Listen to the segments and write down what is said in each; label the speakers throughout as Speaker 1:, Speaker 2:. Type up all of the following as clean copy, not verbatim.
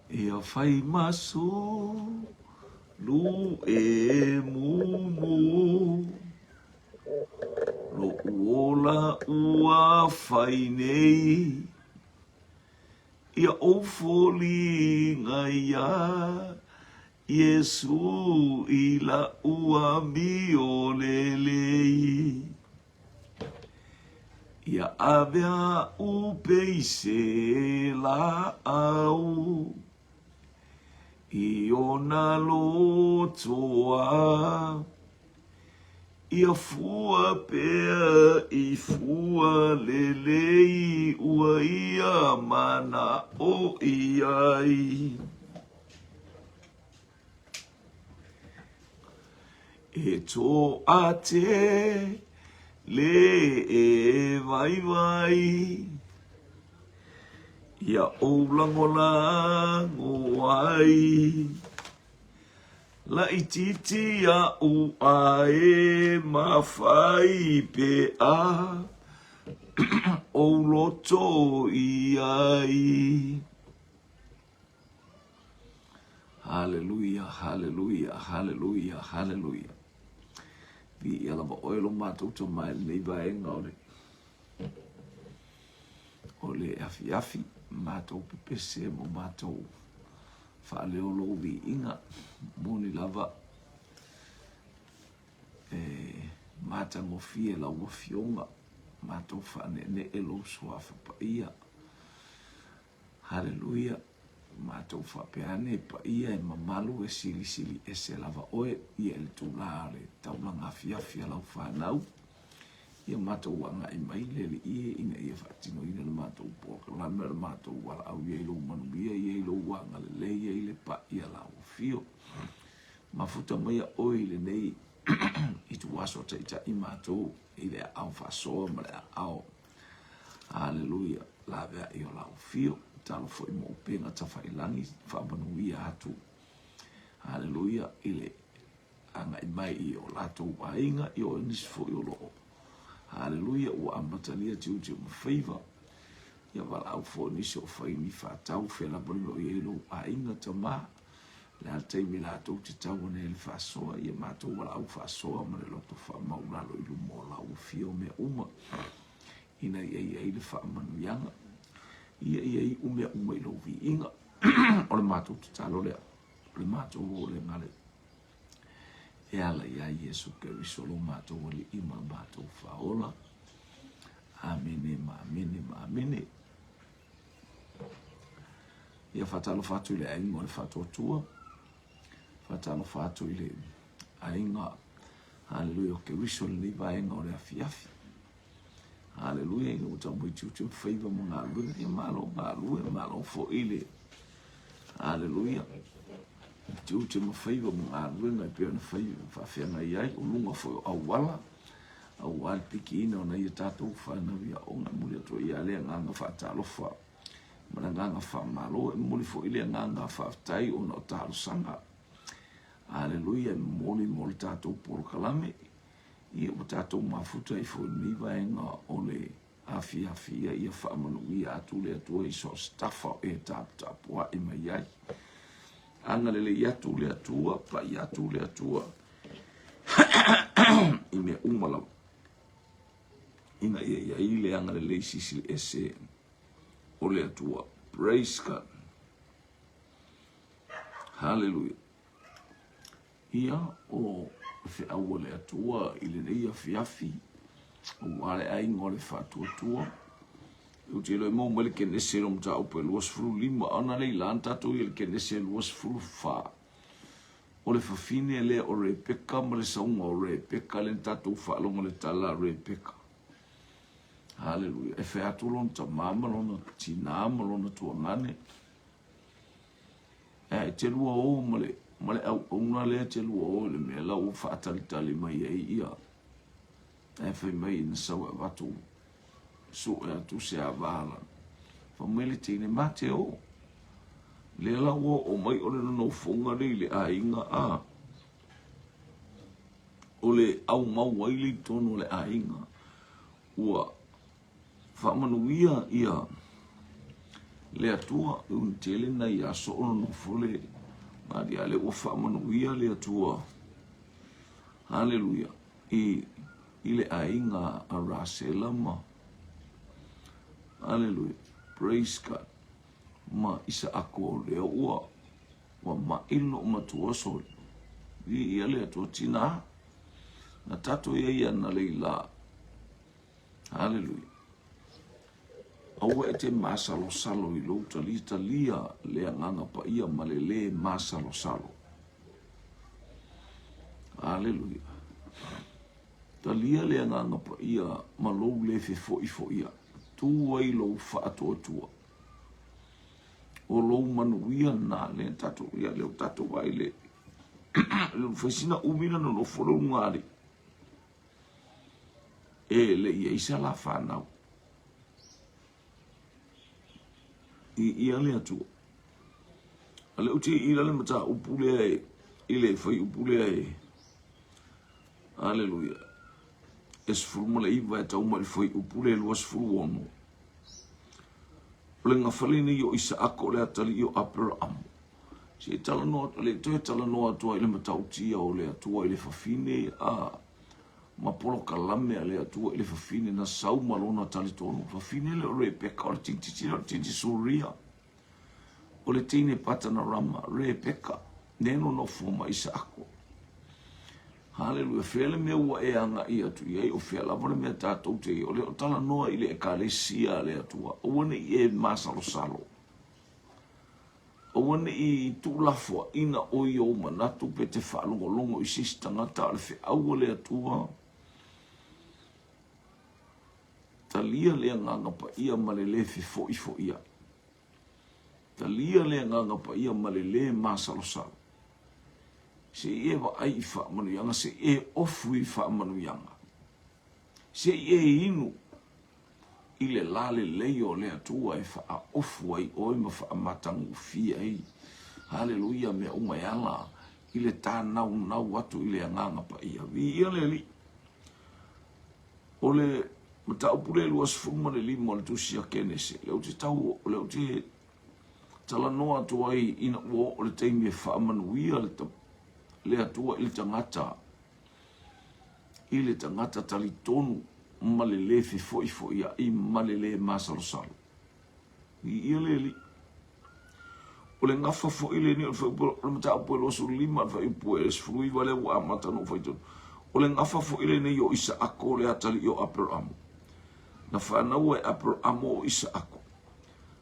Speaker 1: ia fai maso lu e mumu lo uola ua fai nei ia ofoli ngaia Yesu ila ua mio lelei ia avea upeise la au Iona lotoa ia fua pea I fua lelei ua ia mana o iai e tō ate le e vai vai ia oulangolango ai la ititi a u ae mawhai pe a o loto I ai. Hallelujah, hallelujah, hallelujah, hallelujah. Vi ia lava oilo mātou to mai nei vaenga o le afi afi mātou pepese mo mātou whaaleolo vi inga moni lava mātango fie la ua fionga mātou whanene elo suafa pa ia. Hallelujah. Mātou whapeane pa ia e mamalu e sili sili e se lava oe ia le tūlare taulanga afi lau whanau. Ia mātou wanga I mai lele ie ina ia whaatino ina le mātou pōka lama le mātou wala au ia ilo manubia ia ilo wanga le le ia ile pa ia lau fio. Mafuta mai oe le nei I tu waso taita I mātou I le au whasoa ma le au. Hallelujah. La vea io lau fio. Talo foi mo penga tawhailangi whamanuia atu. Hallelujah. Ile anga I mai I o latou wainga I o nisi foi o loo. Hallelujah. Ua ambatalia tiu mawhaiva. Ia wala au fo nisi o whaini whatau whela bano o ielo wainga tama. Le altei mi latou te tau ane ele whasoa. Ia mātou wala au whasoa ma le loto whamaunalo ilu mo lau fio mea uma. Ina ia ile whamanuianga. Ia I umea I lo vi inga o le mātou te talo lea o le mātou o le ngale e ala ia Yesu Keriso lo mātou o le ima mātou whaola amene ma amene ma amene ia whatalo whatu I le ainga o le whatotua whatalo whatu I le ainga hallelujah o Keriso le niva ainga o le afiafi. Hallelujah, ina uta mo tiu favor mo ngā lua ia malo fo ile. Hallelujah. Tiu mo favor mo ngā lua ngai pia na favor fa fenga iai o lunga fo au wala. Au wal piki ina ona ia tātou whana via o ngā muli atua ia lea nganga whaatalo wha. Mana nganga wha malo e muli fo ile nganga whaatai o na tālo sanga. Hallelujah, moli tātou poro kalame. Ia o tātou mafuta I fo ni vaenga o le afi ia ia whaamanu ia atu le atua I so staffa e tapua I mai ai. Anga lele I atu le atua, pa I atu le atua. I me umala. Ina ia le anga lele sisi ese o le atua. Praise God. Hallelujah. Ia o fe au le atua I le nei afi o wale ai ngore whatuatua o te loi mau mele kene se rom ta upe luas furu lima ana lei lan tatu I le kene se luas furu wha o le whawhine le o Rebecca ma le saunga o Rebecca le tatu whaalonga le tala Rebecca. Hallelujah. E whe atulon ta mama lona tina lona tuangane e te lua o male au ona le te lua o le mea lau whaatalitali mai ai ia. E whai mai na sawa watu so e atu se a wala. Whamele tine mate o. Le lau o mai o le no fonga le a inga a. O le au mau waili tono le a inga. Ua whamanuia ia le atua un tele na ia so no fole ma dia le o fa manuia le atua. Hallelujah. Ile ainga a raselama. Hallelujah. Praise God. Ma isa ako le ua wa ma ilo ma tuoso. Vi ia le atua tina na tato ia na leila. Hallelujah. Awe te masalo salo I lo talia le nganga pa ia malele masalo salo. Hallelujah. Talia le nganga pa ia malo le fe fo ia. Tu wai lo fa tua. O lo manuia na le tato ia le tato vai le. Lo fasina umina no folo ngari. Le ia isa la fa na. Ia le atu. Ale uti ila le mata upule ile foi upule. Hallelujah. Es formula iva ta uma foi upule luas fuono. Lenga falini yo isa ako le atali yo Abraham. Si tala no le to tala no atu ile mata uti o le atu ile fafine a ma polo kalame ale atu ile fafine na sau malona tali tono fafine le Rebecca o tinti suria o le tine patana rama Rebecca neno no foma isa ako. Hallelujah. Fele me ua e anga I atu I o fela vole me tatou te o le o tala noa I le ekalesia le atua o wane I e masalo salo o wane I tūlafua ina o I o manatu pe te whaalongolongo I sistangata le fe au le atua talia le nganga pa ia malele fe fo ia talia le nganga pa ia malele masalo salo se e wa ai fa manuyanga se e ofu I fa manuyanga se e inu ile lale leo le atua e fa ofu ai o ma fa matangu fia ai. Hallelujah me uma yala ile ta nau watu ile nganga pa ia vi ile li ole mata upule luas fuma le limo le tusia kenese le uti tau le uti tala noa tu ai ina wo le teimi fa manuia le atua ile tangata tali tonu malele fi fo ia I malele masalo salo I ile li o le ngafa fo ile ni o mata o lo su lima fa I pues fui vale wa mata no foi ton o le ngafa fo ile ni yo isa ako le atali yo Abraham na fa na we Abraham o isa ako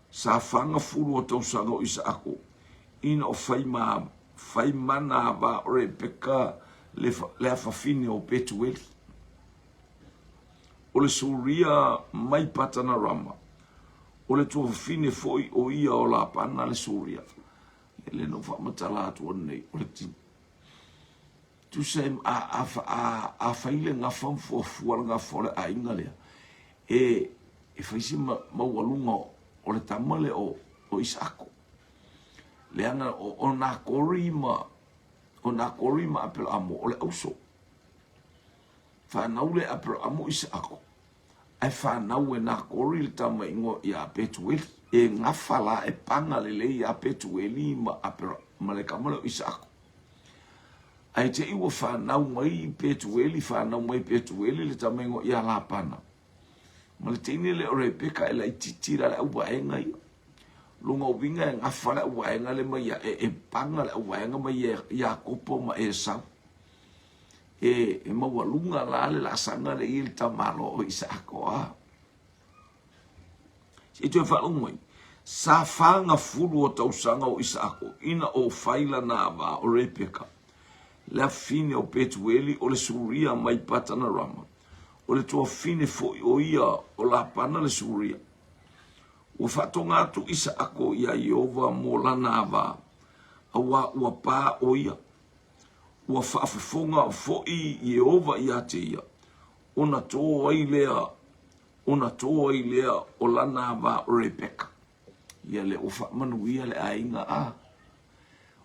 Speaker 1: sa fanga fulu o tau sanga o isa ako ina o fai mana ba Rebecca le afafine o Betuel o le suria mai patana rama o le tua fine foi o ia o la pana le suria ele no fa matala tu nei o le tin tu sem a faile nga fam fo nga fo a ingale e faisi ma walunga o le tamale o Isako le ana o na korima apel amo o le auso fa naule apel amo Isako ai fa naue na koril tama ingo ia Betuel e ngafala e panga le ia Betuel ma apel maleka mole Isako ai te iwa fa nau mai Betuel le tama ingo ia la pana male tini le Rebecca e la titira le uba enga ia lunga winga ngafala uwaenga le mai e panga le uwaenga mai ya kopo ma esa e mawalunga la sanga le il tamalo o Isako a se tu fa umoi sa fanga fulu o tau sanga o Isako ina o faila na va o Rebecca la fine o Betueli o le suria mai patana rama o le tua fine fo o ia o la pana le suria o fatonga tu Isako ia Yehova mo lana va awa ua pa o ia ua faafofonga fo I Yehova ia te ia ona tō ai lea o lana va Rebecca ia le o manuia le ainga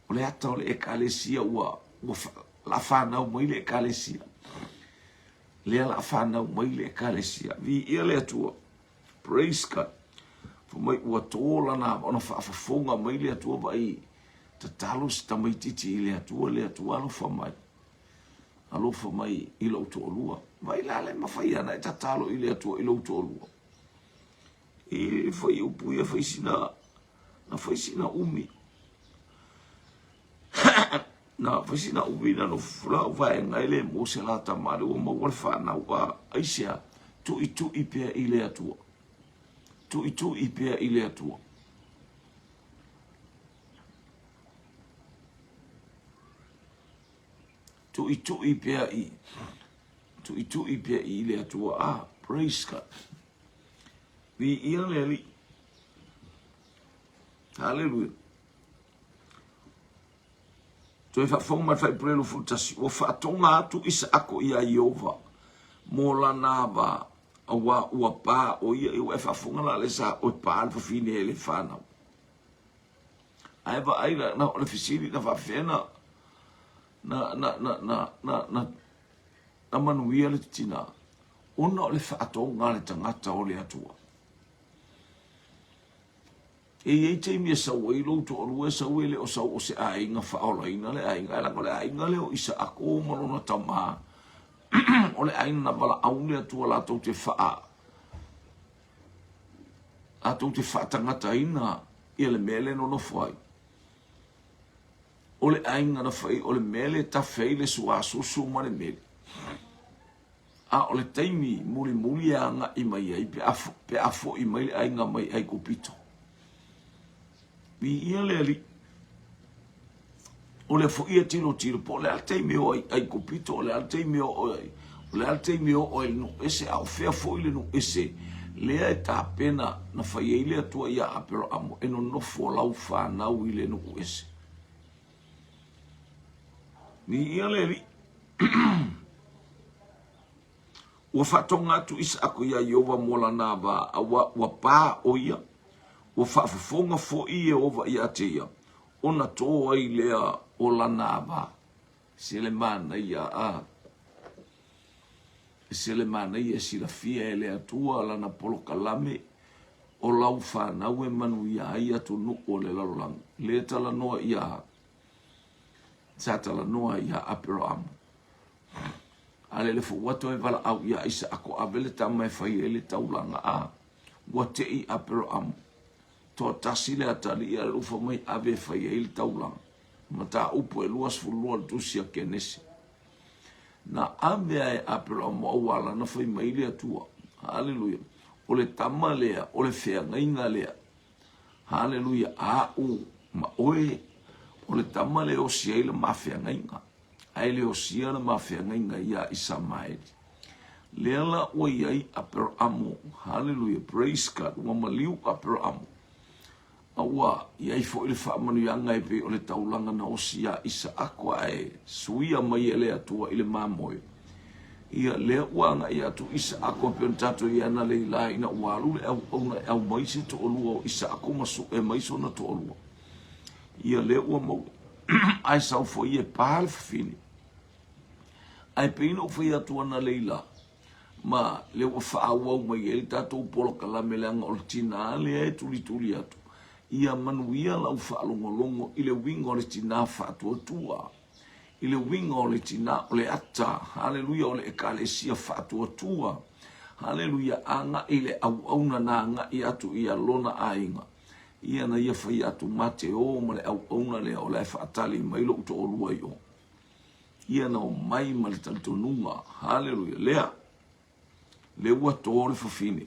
Speaker 1: o le ata o le ekalesia ua la whanau mai le ekalesia lea la whanau mai le ekalesia vi ia le atua praise God mai ua tola na ona whaafafonga mai le atua vai ta talo si tamaititi i le atua alofa mai. Alofa mai i lau tōlua. Vai lale mawhai ana e ta talo i le atua i lau tōlua. I whai upu ia whai sina umi. Na whai sina umi na no fulau vai ngai le mo se la tamare o mawar whanau a aisea tu i pia i le atua. Tu i pia i le atua. Tu i pia i. Tu i pia i le atua. Ah, praise God. Vi ia le li. Hallelujah. Tu e whafong mai whai prelu futasi. O whaatonga atu isa ako ia Iova. Mola nava. Awa ua pā o ia i e whafonga la le sa o pā le whawhine e le whanau. Aiva aira na o le fisiri na whawhena na manuia le tina. Ona o le whaatonga le tangata o le atua. E te mia sau e lo to o sau ele o sau o se ainga whaola ina le ainga. Ela ko le ainga le o isa ako marona tamaa. Ole aina na bala aune atua la tau te whaa. A tau te whaa tangata ina i le mele no whai. Ole aina na whai, ole mele ta whai le sua susu ma le mele. A ole taimi muli anga i mai ai pe afo i mai ainga mai ai kupito. Vi ia le li. O le fo ia tiro po le altei meo ai kupito o le altei meo o no ese au fea fo ile no ese lea e ta pena na fai ile atua ia apero amo e no fo lau fa na ile no ese ni ia le li o fatonga tu is ako ia Iova mola na ba wa pa o ia o fa fonga fo ia ova ia te ia ona to ai lea o la nava selemana ia a selemana ia sila fia ele atua la na polo kalame o lau fa na we manu ia ia tu no o le lalang le tala noa ia satala noa ia apero am ale le fo wato e vala au ia isa ako avele tamai fai ele taulanga a wate I apero am to tasile atali ia lufa mai ave fai ele taulanga mata upo e luas fulua tusia kenesi. Na ambea e apelo mo wala na fai maile atua. Hallelujah. Ole tama lea, ole fea ngainga lea. Hallelujah. Ma oe. Ole tama lea o sia ila mafea ngainga. Aile o sia la mafea ngainga ia isa maedi. Lea la oe iai apelo amo. Hallelujah. Praise God. Wamaliu apelo amo. Awa, iai fo ile wha manu yanga e pe o le taulanga na osia isa akwa e suia mai ele atua ile mamoe. Ia lea uanga ia atu isa akwa pe on tato ia na leila ina ualu le au maisi to olua o isa akwa masu e maiso na to olua. Ia lea ua mau. Ai sau fo ie pāle fini. Ai pe ina ufa ia atua na leila. Ma lea ua wha awau mai ele tato upolo kalame leanga o le tina lea e tuli atu. Ia manuia lau whaalongolongo I le winga o le tina whaatuatua. I le winga o le tina o le ata. Hallelujah o le ekalesia whaatuatua. Hallelujah anga I le au na anga I atu ia lona ainga. Ia na ia whai atu mate o ma le au le o le whaatali mailo uto o lua I o. Ia na o mai ma le talitonunga. Hallelujah lea. Le ua tōre whawhine.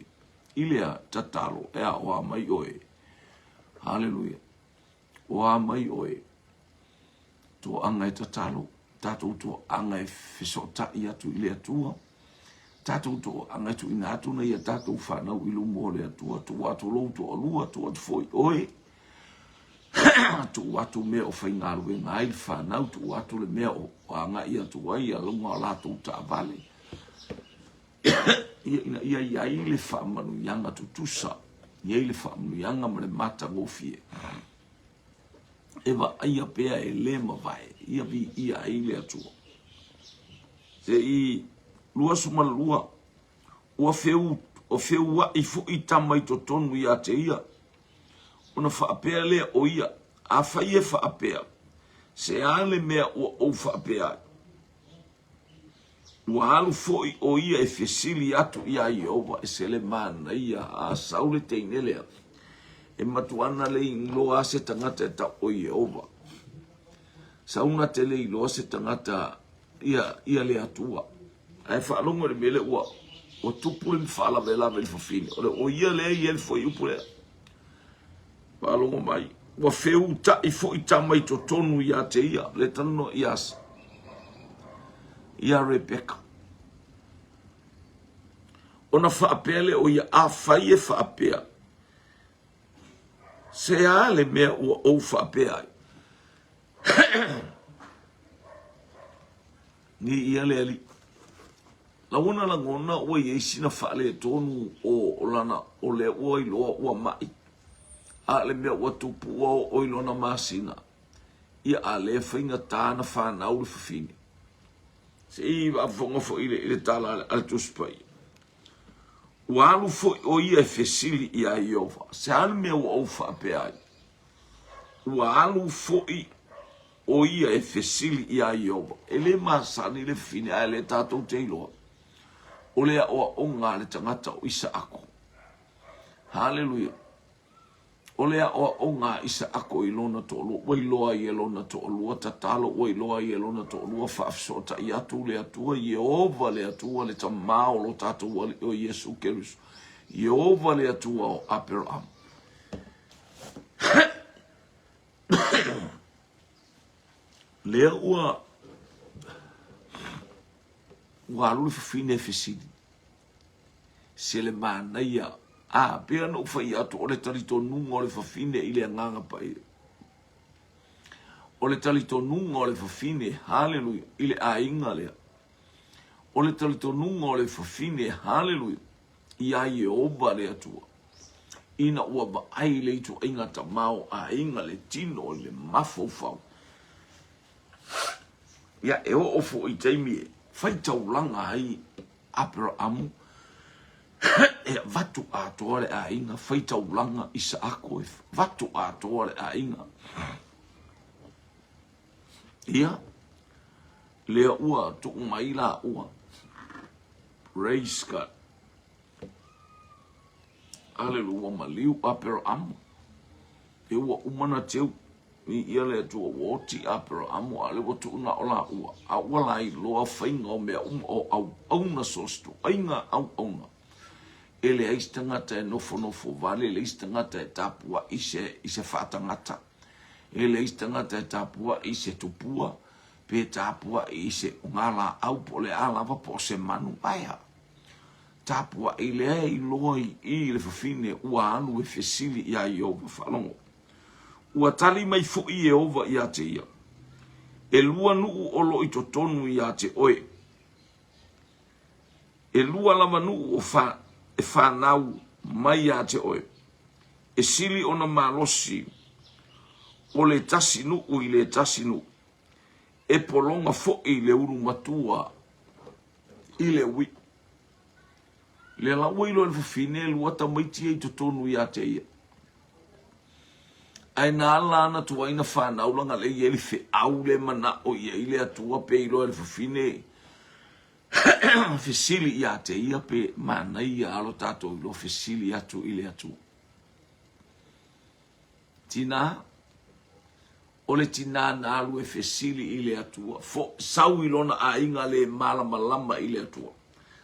Speaker 1: I lea tatalo ea o a mai oe. Hallelujah. O a mai oe. Tō anga e tatalo. Tātou tō anga e whisota I atu I le atua. Tātou tō anga tu ina atu na ia tātou whanau I lumo le atua. Tō atu lou tō alua, tō atu foi oe. Tō atu mea o whaingaru e ngai le whanau. Tō atu le mea o anga I atu ai a lunga o lātou tā vale. Ia le whamanu yanga tutusa. Ia le whamanu yanga ma le mata ngofie. Ewa aia pea e le mawai. Ia vi ia le atua. Se I lua sumalua. O feu wa I fu I tamai to tonu ia te ia. ona whaapea lea o ia, a whaie whaapea, se ale mea o whaapea. Ua alu foi o ia e fesili atu ia Iova, e se le mana ia a saule teinelea, e matuana le inloa se tangata e ta o Iova. Sauna te le iloa se tangata ia le atua. Ai whaalongo le mele ua, o tupu le mwhala vela veli fafine, o ia le ia le foi upu lea. Whaalongo mai, ua feu ta i foi ta mai to tonu ia te ia, le tano iasa. Ia Rebecca. Ona whaapele o ia a whaie whaapea. Se a le mea ua o whaapea. Ni ia le ali. La wana la ngona ua ia isina whaale tonu o lana o le ua iloa ua mai. A le mea ua tupu ua o ilona masina. Ia a le whainga tāna whanau le whawhine. Se i wa fonga fo ile tala al tuspai. Walu fo o ia fesili ia Iova. Se al me o fa pe ai. Walu fo i o ia fesili ia Iova. Ele masani le fine ale tato teilo. Ole o onga le tangata o isa ako. Hallelujah. Ole o onga isa ako ilona tolo, wailoa ilona tolo, tatalo wailoa ilona tolo, fafsota iatu le atua, Iova le atua le tamao lo tato o Yesu Keriso. Iova le atua o Abraham. Lea ua alu fine fesidi. Se le mana ia pea no fai atu o le talito nunga o le fafine i le anganga pai. O le talito nunga o le fafine, hallelujah, i le ainga lea. O le talito nunga o le fafine, hallelujah, i a Iova le atua. Ina ua ba ai le ito inga tamao ainga le tino o le mafofau. Ia e o ofo i taimi e, fai taulanga ai Abraham, e vatu atoa le a inga, feita ulanga isa ako e vatu atoa le a inga. Ia, lea ua tu umaila ua. Praise God. Hallelujah, maliu Abraham. E ua umana teu, ia lea tua woti Abraham, ale watu una ola ua. A wala i loa whainga o mea au auna sostu, ainga au auna. Ele eis tangata e nofo vale, ele eis tangata e tapua ise whaatangata. Ele eis tangata e tapua ise tupua, pe tapua ise ngala au po le alava po se manu aia. Tapua ele e loi i le fafine ua anu e fesili ia Iova whalongo. Ua tali mai fu i Iova ia te ia. E lua nuu olo i totonu ia te oe. E lua lava nuu o e whanau mai a te oe. E sili ona malosi o le tasinu o i le tasinu. E polonga fo i le uru matua i le wi. Le la wilo le fufine lua ta maiti e totonu i a te ia. Ai na ala ana tua ina whanau langa le i ele fe au le mana o i le atua pe i loa le fufine. Fesili ia te ia pe mana ia alo tato i lo fesili atu ile atu. Tina, ole tina na alu e fesili ile atua. Fo sau ilona a inga le malama ile atua.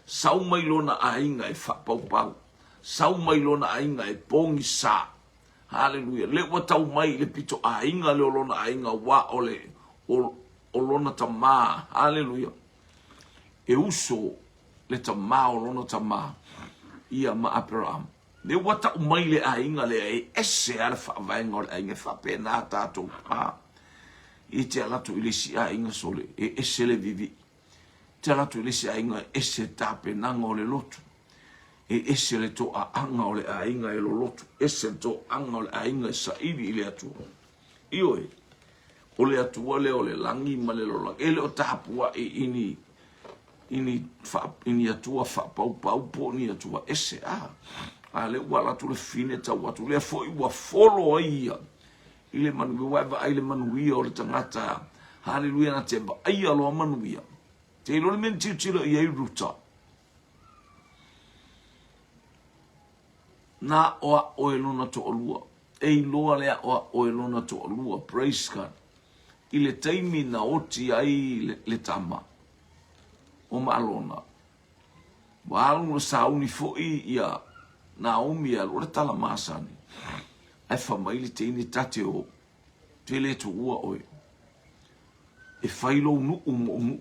Speaker 1: Sau mailona a inga e whapaupau. Sau mailona a inga e pongi sa. Hallelujah. Le watau mai le pito a inga le olona a inga wa ole olona tama. Hallelujah. E uso le tamao lona tama ia ma Abraham. Le wata umai le ainga le e ese ala whaavaenga o le ainga whapena tātou pā. I te alatu ili si ainga sole e ese le vivi. Te alatu ili si ainga ese tāpenanga o le lotu. E ese le to a anga o le ainga e lo lotu. Ese to anga o le ainga e sairi ili atua. Ioe, o le atua le o le langi ma le lo langi. E le o tāpua e ini atua whapau po ni atua ese a. Ale wala tu le fine ta watu le foi wa follow ia. Ile manu wa ile manu ia o le tangata. Hallelujah na temba. Ia lo manu ia. Te lo men titilo ia ruta. Na oa oelona to olua. Ei loa lea oa oelona to olua. Praise God. Ile taimi na oti ai le tama. O maalona. Waalu no sauni foi ia Naomi alu tala masani. Ai famaili te ini tate o. Tele tu ua oe. E failo nu umu.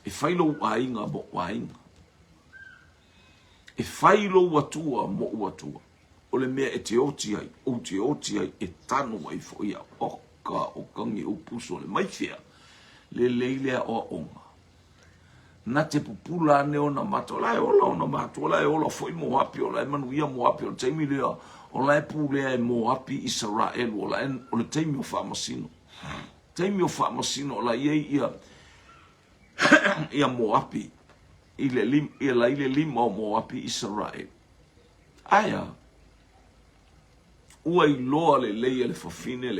Speaker 1: E failo wainga mo wainga. E failo watua mo watua. Ole mea e te oti ai. O te oti ai e tanu ai fo ia. Oka o kangi upuso le maifia. Le leilea o onga. Na te pupula ne ona matolai ola ona matolai ola foi mo api ola manuia mo api o teimi lea ola e pulea e mo api Israel ola en o le teimi o famasino ola ia ia mo api ile lima mo api Israel aya ua iloa le leia le fafine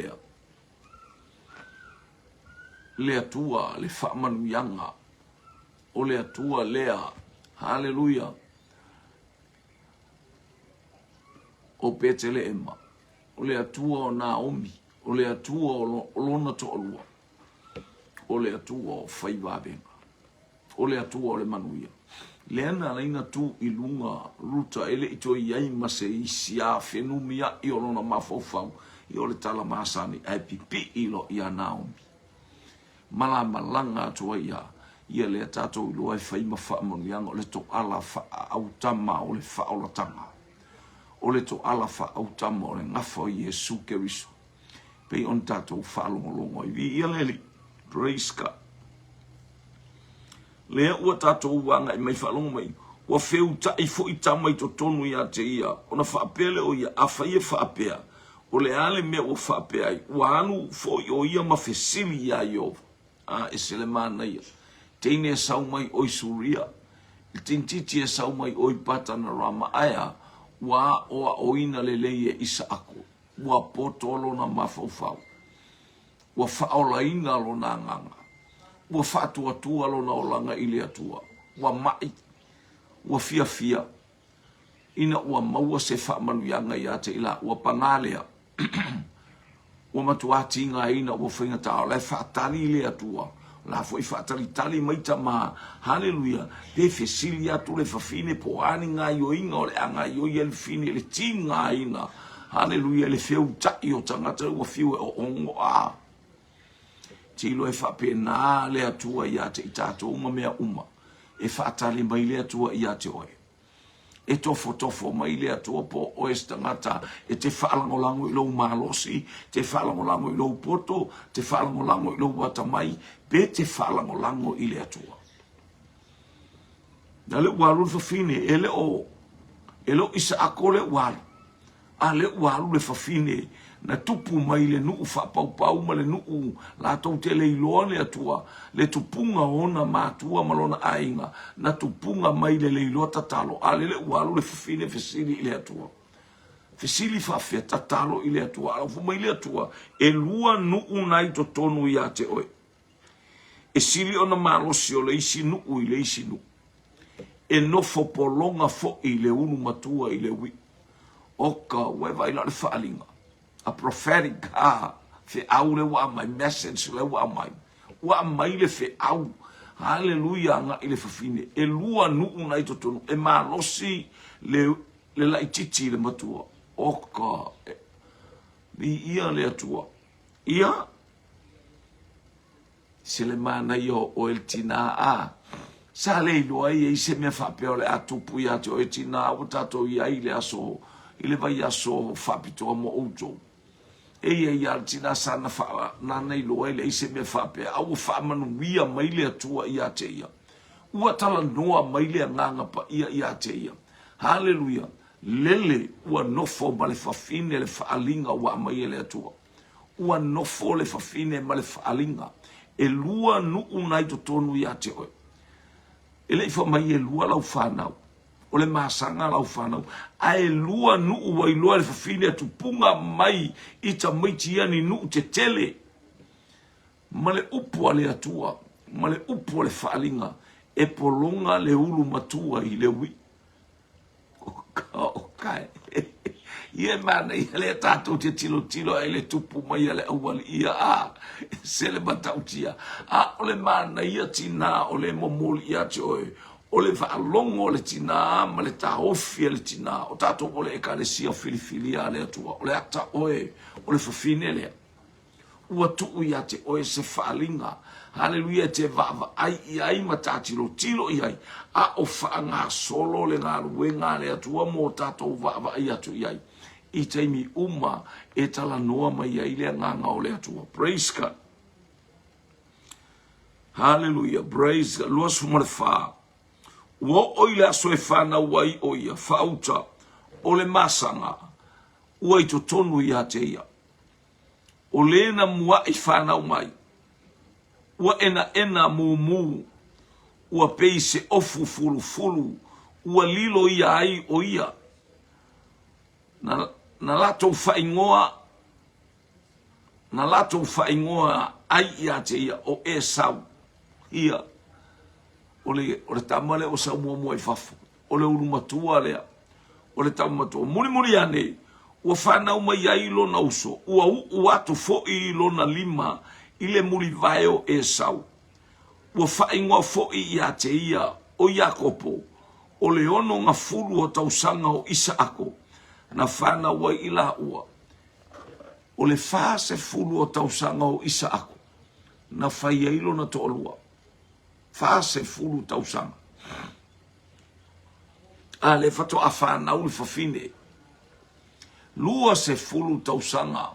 Speaker 1: lea tua le famanuianga o le atua lea, hallelujah, o Petele Emma, o le atua o Naomi, o le atua o lona to olua, o le atua o Faivabenga, o le atua o le manuia. Leana leina tu ilunga ruta ele ito iai mase isia fenumia i o lona mafofau, i o le tala masani ai pipi ilo ia Naomi. Malamalanga atua ia, ia le tatou loa fai ma fa monianga o le to ala fa autama o le fa ola tanga o le to ala fa autama o le ngafa o Yesu Keriso pe on tatou fa longo i ia leli praise God le o tatou wanga i mai fa longo mai o feu ta i fo i tama i to tonu ia te ia ona fa pele o ia afa ia fa apea o le ale me o fa apea o anu fo o ia ma fesili ia yo a esele mana ia Teine sau mai oi suria. Tintiti e sau mai oi patana rama aya. Wa oa oina leleie isa ako. Wa potolo na mafaufau. Wa faolaina lo na nganga. Wa fatua tua lo na olanga ili atua. Wa mai. Wa fia fia. Ina wa maua se fa manuyanga ia te ila. Wa pangalea. Wa matuati inga ina wa whainga tau. Lai fatali ili atua. La foi fatalitali mai tama haleluya te fesilia tu le fafine po ani nga yo inga o le anga yo el fine le tinga ina haleluya le feu ta yo tangata o fiu o ongo a tilo e fa pena le atua ia te tato uma mea uma e fatali mai le atua ia te oe e tofo mai le atua po o estangata e te whaalangolango i lou malosi, te whaalangolango i lou poto, te whaalangolango i lou watamai, pe te whaalangolango i le atua. Na le walu fafine, e le isa ako le walu, a le walu le fafine, na tupu mai le nuu whapau ma le nuu la tau te le iloa le atua le tupunga ona mātua malona ainga na tupunga mai le iloa tatalo a le ualu le fafine fesili i le atua fesili whawhia tatalo i le atua ala fu mai le atua e lua nuu nai to tonu i a te oe e sili ona malosi o le isi nuu i le isi nuu e nofo polonga fo i le unu matua i le wi oka weva ila le whaalinga a prophetic fe au le wa my message le wa mai le fe au hallelujah nga ile fafine e lua nu una i totonu e malosi le la ititi le matua oka ia le atua ia se le mana yo o el tina a sa le lo ai se me fa pe le atupu ya to etina o tato ia ile aso ile vai aso fa pito mo ujo e ia tina sana fa na nei lo ele ise me fa pe au fa manu wia mai le atua ia te ia ua tala noa mai le nganga pa ia te ia hallelujah lele ua nofo ma le fafine le faalinga ua mai le atua ua nofo le fafine ma le faalinga e lua nu unai to tonu ia te oe ele ifa mai e lua lau whanau o le masanga lau whanau. Ae lua nuu wai loa le whawhine atu punga mai i ta maiti ani nuu te tele. Ma le upu a le atua, ma le upu a le whaalinga, e polonga le ulu matua i le wi. O kai. Ie mana ia le tātou te tilo e le tupu mai le awali ia a. Se le matautia. A o le mana ia tina o le momoli ia te oe. O le whaalongo le tina, ma le taofia le tina. O tātou o le ekalesia filifilia le atua. O le ata oe, o le whawhine lea. Ua tuu ia te oe se whaalinga. Haleluia te vava ai iai matatilo tilo iai. A o whaanga solo le ngā ruenga le atua mo tātou vava ai atu iai. I taimi uma e tala noa mai ai le nganga o le atua. Praise God. Hallelujah. Praise God. Luas fumare wha. Ua oile aso e whana wai oia. Whauta o le masanga. Ua i to tonu ia te ia. O lena mua i whanau mai. Ua ena mu. Ua pei se ofu fulu. Ua lilo ia ai o ia. Na lato whaingoa ai ia te ia o e sau. Ia. O le tamale o sau mua i fafu. O le urumatua lea. O le tamatua. Muri ane. Ua whanau mai ai lona uso. Ua atu fo i lona lima. Ile muri vaeo e sau. Ua whaingoa fo i ia te ia o Iakopo. O le ono ngā furu o tausanga o Isaako. Na whana wai ila ua. O le wha se furu o tausanga o Isaako. Na whai eilo na toolua. Wha se furu tausanga. A le whato a whana uli whawhine. Lua se furu tausanga.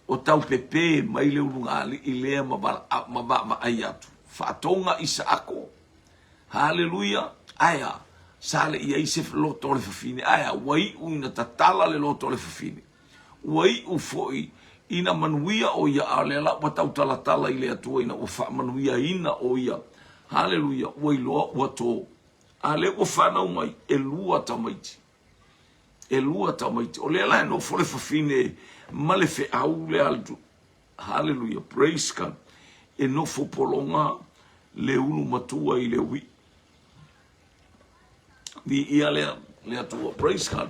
Speaker 1: O tau pepe mai le urungali i lea mababa ai atu. Whatonga Isaako. Hallelujah. Aya. Sale ia i se loto le whawhine. Aya. Wai u ina tatala le loto le whawhine. Wai u foi ina manuia o ia a le la watau talatala i le atua ina o wha manuia ina o ia. Hallelujah. Wai loa wato. A le o whanau mai e lua tamaiti. E lua tamaiti. O le la no fo le whawhine male fe au le altu. Hallelujah. Praise God. E no fo polonga le unu matua i le wi. Ni ia le atua. Praise God.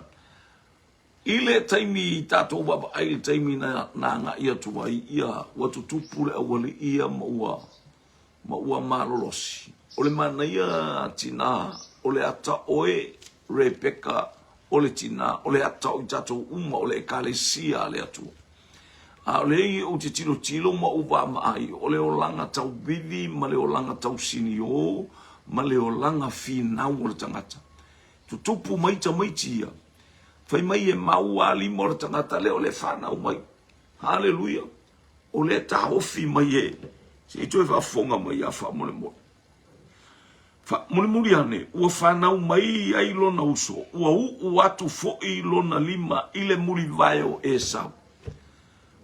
Speaker 1: I le taimi tātou baba ai le taimi na nga ia tua ia watu tupu le awale ia maua malolosi. O le mana ia tina, o le ata oe Rebecca, o le tina, o le ata o tātou uma, o le ekalesia le atua. A le i o te tilo ma uwa maai, o le o langa tau bivi, ma le o langa tau sinio, ma le o langa finau o le tangata. Tutupu maita ia. Fai mai e maua lima o le tangata le o le whanau mai. Hallelujah. O le taofi mai e. Se ito e whafonga mai a whamole mo. Muli ane, ua whanau mai ai lona uso. Ua atu fo i lona lima ile muri vaeo e sau.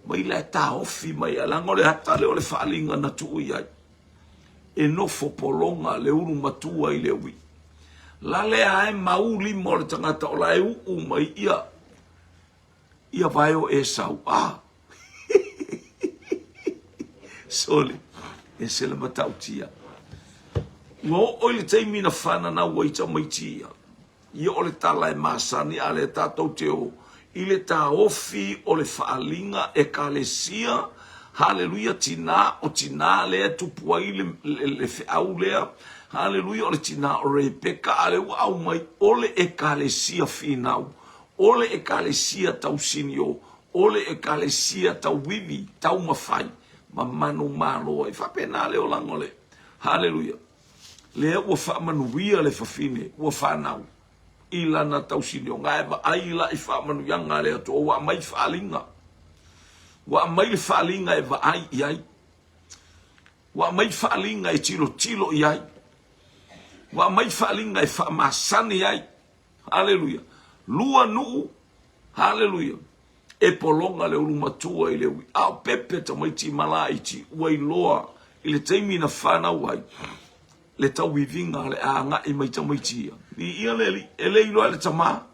Speaker 1: Mai le taofi mai a lango le hata le o le whaalinga na tuu iai. E nofo polonga le uru matua i le ui. La lea e mauli mo le tangata o la e uu mai ia. Ia vaeo e sau. Ah. Sole. E se le matautia. Ngo o le teimi na whana na waita maitia. Ia o le tala e masani a le tātou te o. I le tā ofi o le whaalinga e kalesia. Hallelujah. Tina o tina lea tupua i le whiau lea. Hallelujah. O le tina o Rebecca ale au mai. O le ekalesia finau. O le ekalesia tau sinio. O le ekalesia tau wivi. Tau mawhai. Ma manu malo. E whapena le o langole. Hallelujah. Lea ua whaamanuia le whawhine. Ua whanau. I lana tau sinio. Ngā ewa aila i whaamanuianga le ato. Wa mai whaalinga. Wa mai whaalinga e wa ai iai. Wa mai whaalinga e tilo iai. Wa mai whaalinga e whaamasani iai. Hallelujah. Lua nuu. Hallelujah. E polonga le urumatua i le ui. Ao pepe ta mai ti mala iti. Ua i loa. I le teimi na whanau ai. le tau wivinga le anga I mai tamaitia. Ni ia le ele ilo le tama.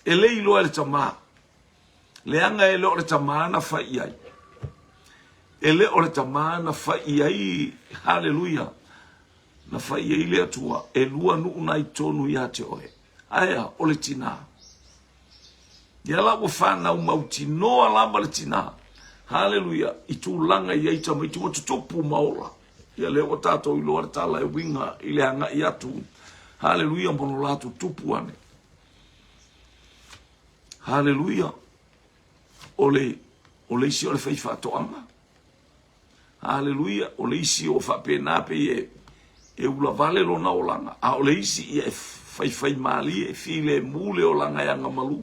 Speaker 1: Ele ilo le tama. Le anga ele o le tama na fai ai. Ele o le tama na fai ai. Hallelujah. Na fai ai le atua. E lua nu unai tonu ia te oe. Aya o le tina. Ia la wa whana u mauti noa lama le tina. Hallelujah. I tu langa i eita mai tu tupu maola. Ia le o tato I loa tala e winga I le anga I atu. Hallelujah. Mono latu tupu ane. Hallelujah. Ole isi o le whaifa toanga. Hallelujah. Ole isi o whapena pe e ula vale lo na olanga. A ole isi I e whaifai mali e file mule o langa e anga malu.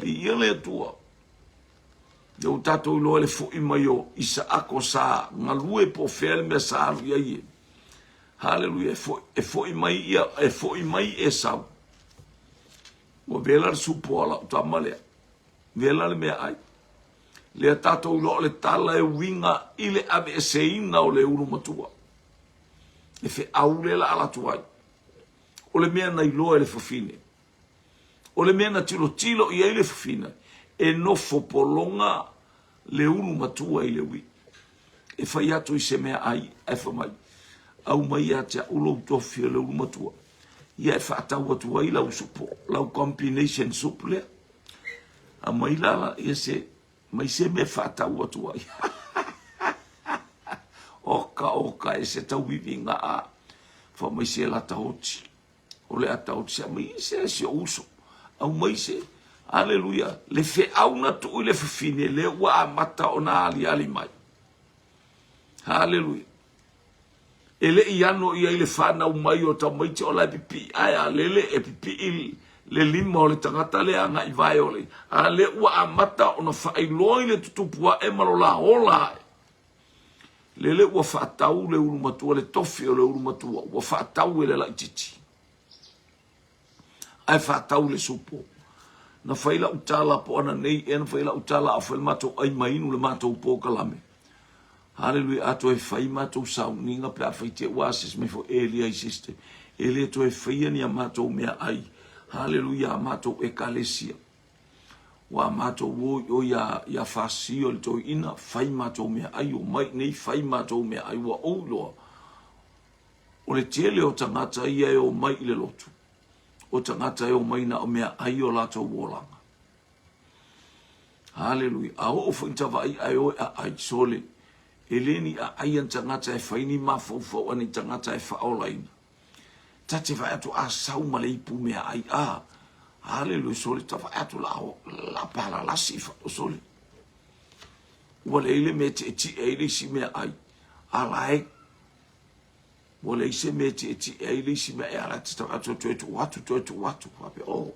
Speaker 1: Li ia le tua. Yo tato ilo ele fo imayo isa ako sa ngalue po fel me sa alu ia ie. Hallelujah. E fo imai e sa. Wa vela supo ala utamale. Vela le mea ai. Le tato ilo le tala e winga ile ave e seina o le uru matua. E fe aule la ala tuai. O le mea na ilo ele fofine. O le mea na tilo I ele fofine. E no fopolonga le ulu matua I le wi. E fai atu I se mea ai, e fa mai. Au mai atea ulo utofia le ulu matua. Ia e whaatau atua I lau supo, lau combination supu lea. A mai lala, ia se, mai se me whaatau atua I. Oka e se tau wivinga a. Fa mai se la taoti. O le ataoti se mai se o uso. Au mai se, Hallelujah. Le fe au na tu le fine le wa mata ona ali mai. Hallelujah. Ele iano ia ile fana u mai o ta mai te ola pipi aya lele e pipi le limo le tangata le anga I vai ole. A le wa mata ona fai loi le tutupua e malola ola. Lele wa fatau le ulumatua le tofi o le ulumatua. Wa fatau le la titi. Ai fatau le supo. Na faila utala po ana nei en faila utala a faila mato ai mainu le mato po kalame. Hallelujah. Ato e fai mato sau ninga pe a fai te wasis me fo Elia I siste. Elia to e fai ni a mato mea ai. Hallelujah. Mato e kalesia. Wa mato wo o ya fasio le to ina fai mato mea ai o mai nei fai mato mea ai wa o loa. O le tele o tangata ia e o mai le lotu. O tangata e o maina o mea ai o lato wolanga. Hallelujah. A o whaintawa ai o ai sole. Eleni a ai an tangata e whaini mafau ani tangata e whaolaina. Tate vai atu a sau ma le ipu mea ai a. Hallelujah. Sole ta vai atu la pala la sifa o sole. Wale ele me te eti ele si mea ai. Alai. Wale ise me te eti ele si mea ai. Ala te tawa tu watu. Wape o.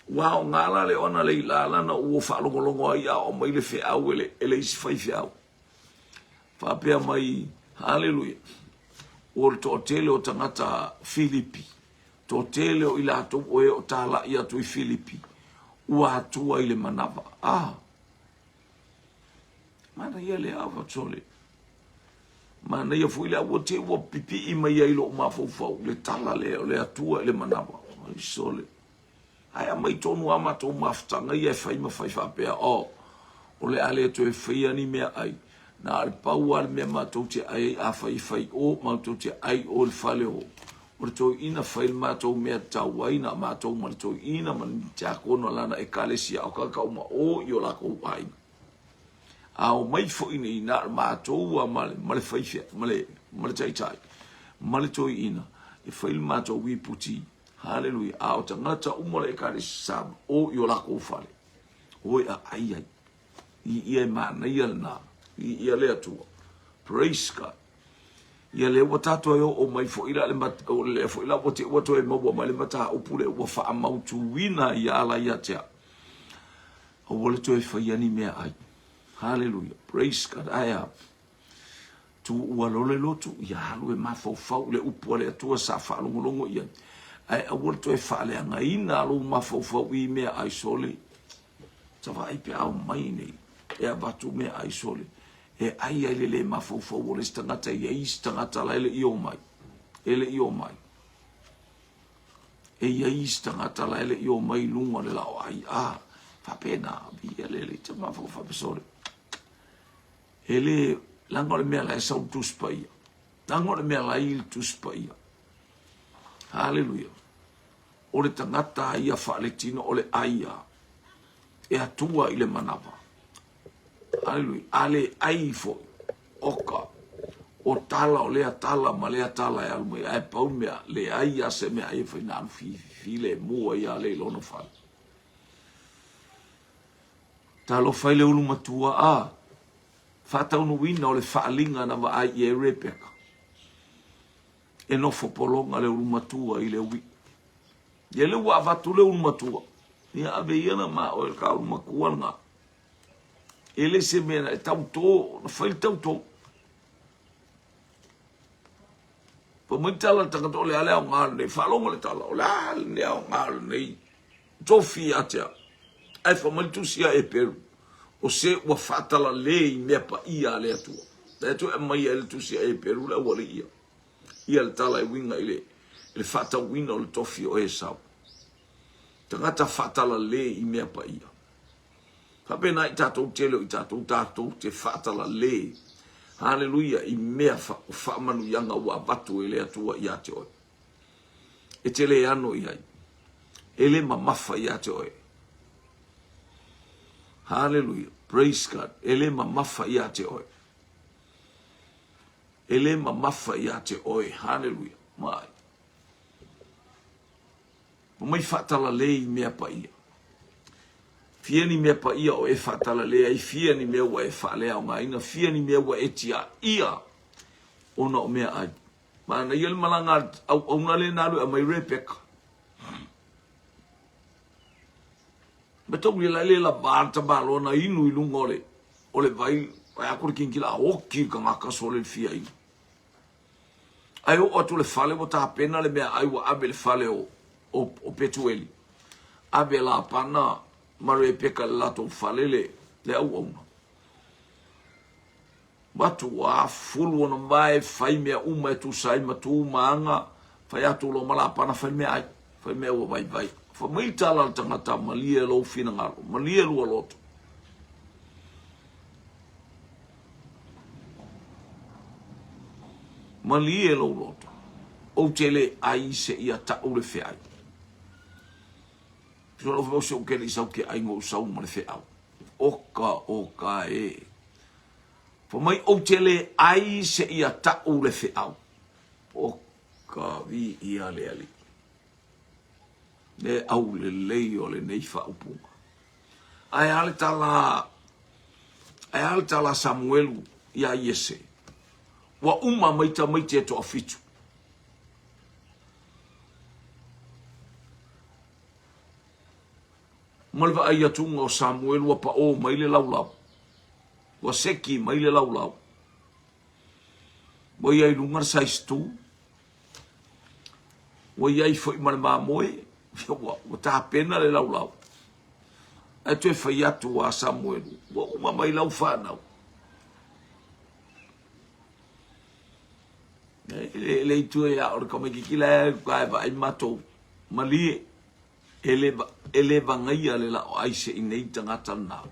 Speaker 1: Wao ngala le ona le ilala na ua whaalongolongo ai a o mai le whiau ele isi whai whiau. Whapea mai, hallelujah. O le tō tele o tangata Filipi. Tō tele o ila atu oe o tāla I atu I Filipi. Ua atua I le manava. Mana ia le awa tole. Mana ia fuile awa te ua pipi I mai ailo o mafau. Le tala le atua I le manava. Ai sole. Ai mai tonu amato maftanga ia fai mafai whapea. O le ale to e whaia ni mea ai. Na al pau al mea matou te ai a whai o matou te ai o le whale o. O le tō ina whai matou mea tau ai na matou ma le tō ina man te akono lana e kalesia o kakao ma o I o lako ai. A o mai fo ina ina matou a male whai fia, male tai. Male tō ina e whai matou wi puti. Hallelujah. A o tangata umole e kalesia o I o lako whale. Oi a ai. I ia mana ia na. Ia le atua. Praise God. Ia le watato o mai fo ila le mat o le fo ila wote wato e mawa mai le mata o pule wa fa amautu wina ia ala ia tea. O wole to e fa yani mea ai. Hallelujah. Praise God. Aya. Tu walole lotu ia halu e mafau fau le upu le atua sa fa longo ia. Ai a wole to e fa le anga ina alu mafau fau I mea ai sole. Tava ai pe au mai nei. E abatu mea ai sole. E ai ai le mafofo o le tangata ia is tangata la ele i o mai. Ele i o mai. E ia is tangata la ele i o mai lunga le lao ai a. Whapena via le te mafofo whapesore. Ele lango le mea la e sau tuspa ia. Lango le mea la il tuspa ia. Hallelujah. O le tangata ia whaaletino o le aia. E atua i le manapa. Hallelujah. Ale ai fo oka. O tala o lea tala ma lea tala e alu e pau mea le aia se mea e whainanu file mua ia le lono whale. Talo whaile ulu matua a. Whataunu wina o le whaalinga na wa ai e Rebecca. E nofo polonga le ulu matua i le ui. Ia le ua avatu le ulu matua. Ia ave iana ma o e ka ulu makuanga. Ele se mena e tau tō, na whaile tau tō. Pa mai tala tangata o le alea o ngāle nei, whalonga le tala, o le ale nea o ngāle nei. Tofi atea, ai whamai tusia e peru. O se ua whatala le i mea pa ia le atua. Te tu e mai e le tusia e peru le wale ia. Ia le tala e winga i le whata wina o le tofi o e sau. Tangata whatala le i mea pa ia. Kapena i tātou tele o i tātou te whatala le. Hallelujah, i mea whaamanu yanga ua batu e le atua i ate oe. E te le ano i ai. E le mamafa i ate oe. Hallelujah, praise God. E le mamafa i ate oe. E le mamafa i ate oe. Hallelujah, mai. Mai whatala le i mea pa ia. Fia ni mea pa ia o e whatala lea, i fia ni mea wa e whalea o ngā ina, fia ni mea wa e tia ia o na o mea ai. Mana ia le malanga au na le nalu a mai Rebecca. Me tau li la le la bārta bālo na inu i lunga o le vai, vai akore kinkila a oki ka ngaka so le fia inu. Ai o atu le whale o tā pena le mea ai wa abe le whale o Petueli. Abe la pana mare peka lato falele le au au. Batu wa fulu ona mai fai mea uma e tu sai matu maanga fai atu lo malapana fai mea ai fai mea wa vai vai fa mai tala tangata malie lo fina ngalo malie lo loto malie lo loto o tele ai se ia ta o le fai. Lo veo se o que le sau que ai ngo sau ma le feau. Oka e. Fo mai o tele ai se ia ta o le feau. Oka vi ia le ali. Le au le lei o le nei fa upunga. Ai ale tala Samuelu ia Yese. Wa uma maita maite to afitu. Malva ai atunga o Samuel wa pa o mai le laulau. Wa seki mai le laulau. Wa iai lungar saistu. Wa iai foi marama moe. Wa ta pena le laulau. Ai tu e fai atu wa Samuel. Wa uma mai lau whanau. Le itu e a ora kama kikila e kai vai matou. Malie. Eleva ngai le la o ai se inei tangata nao.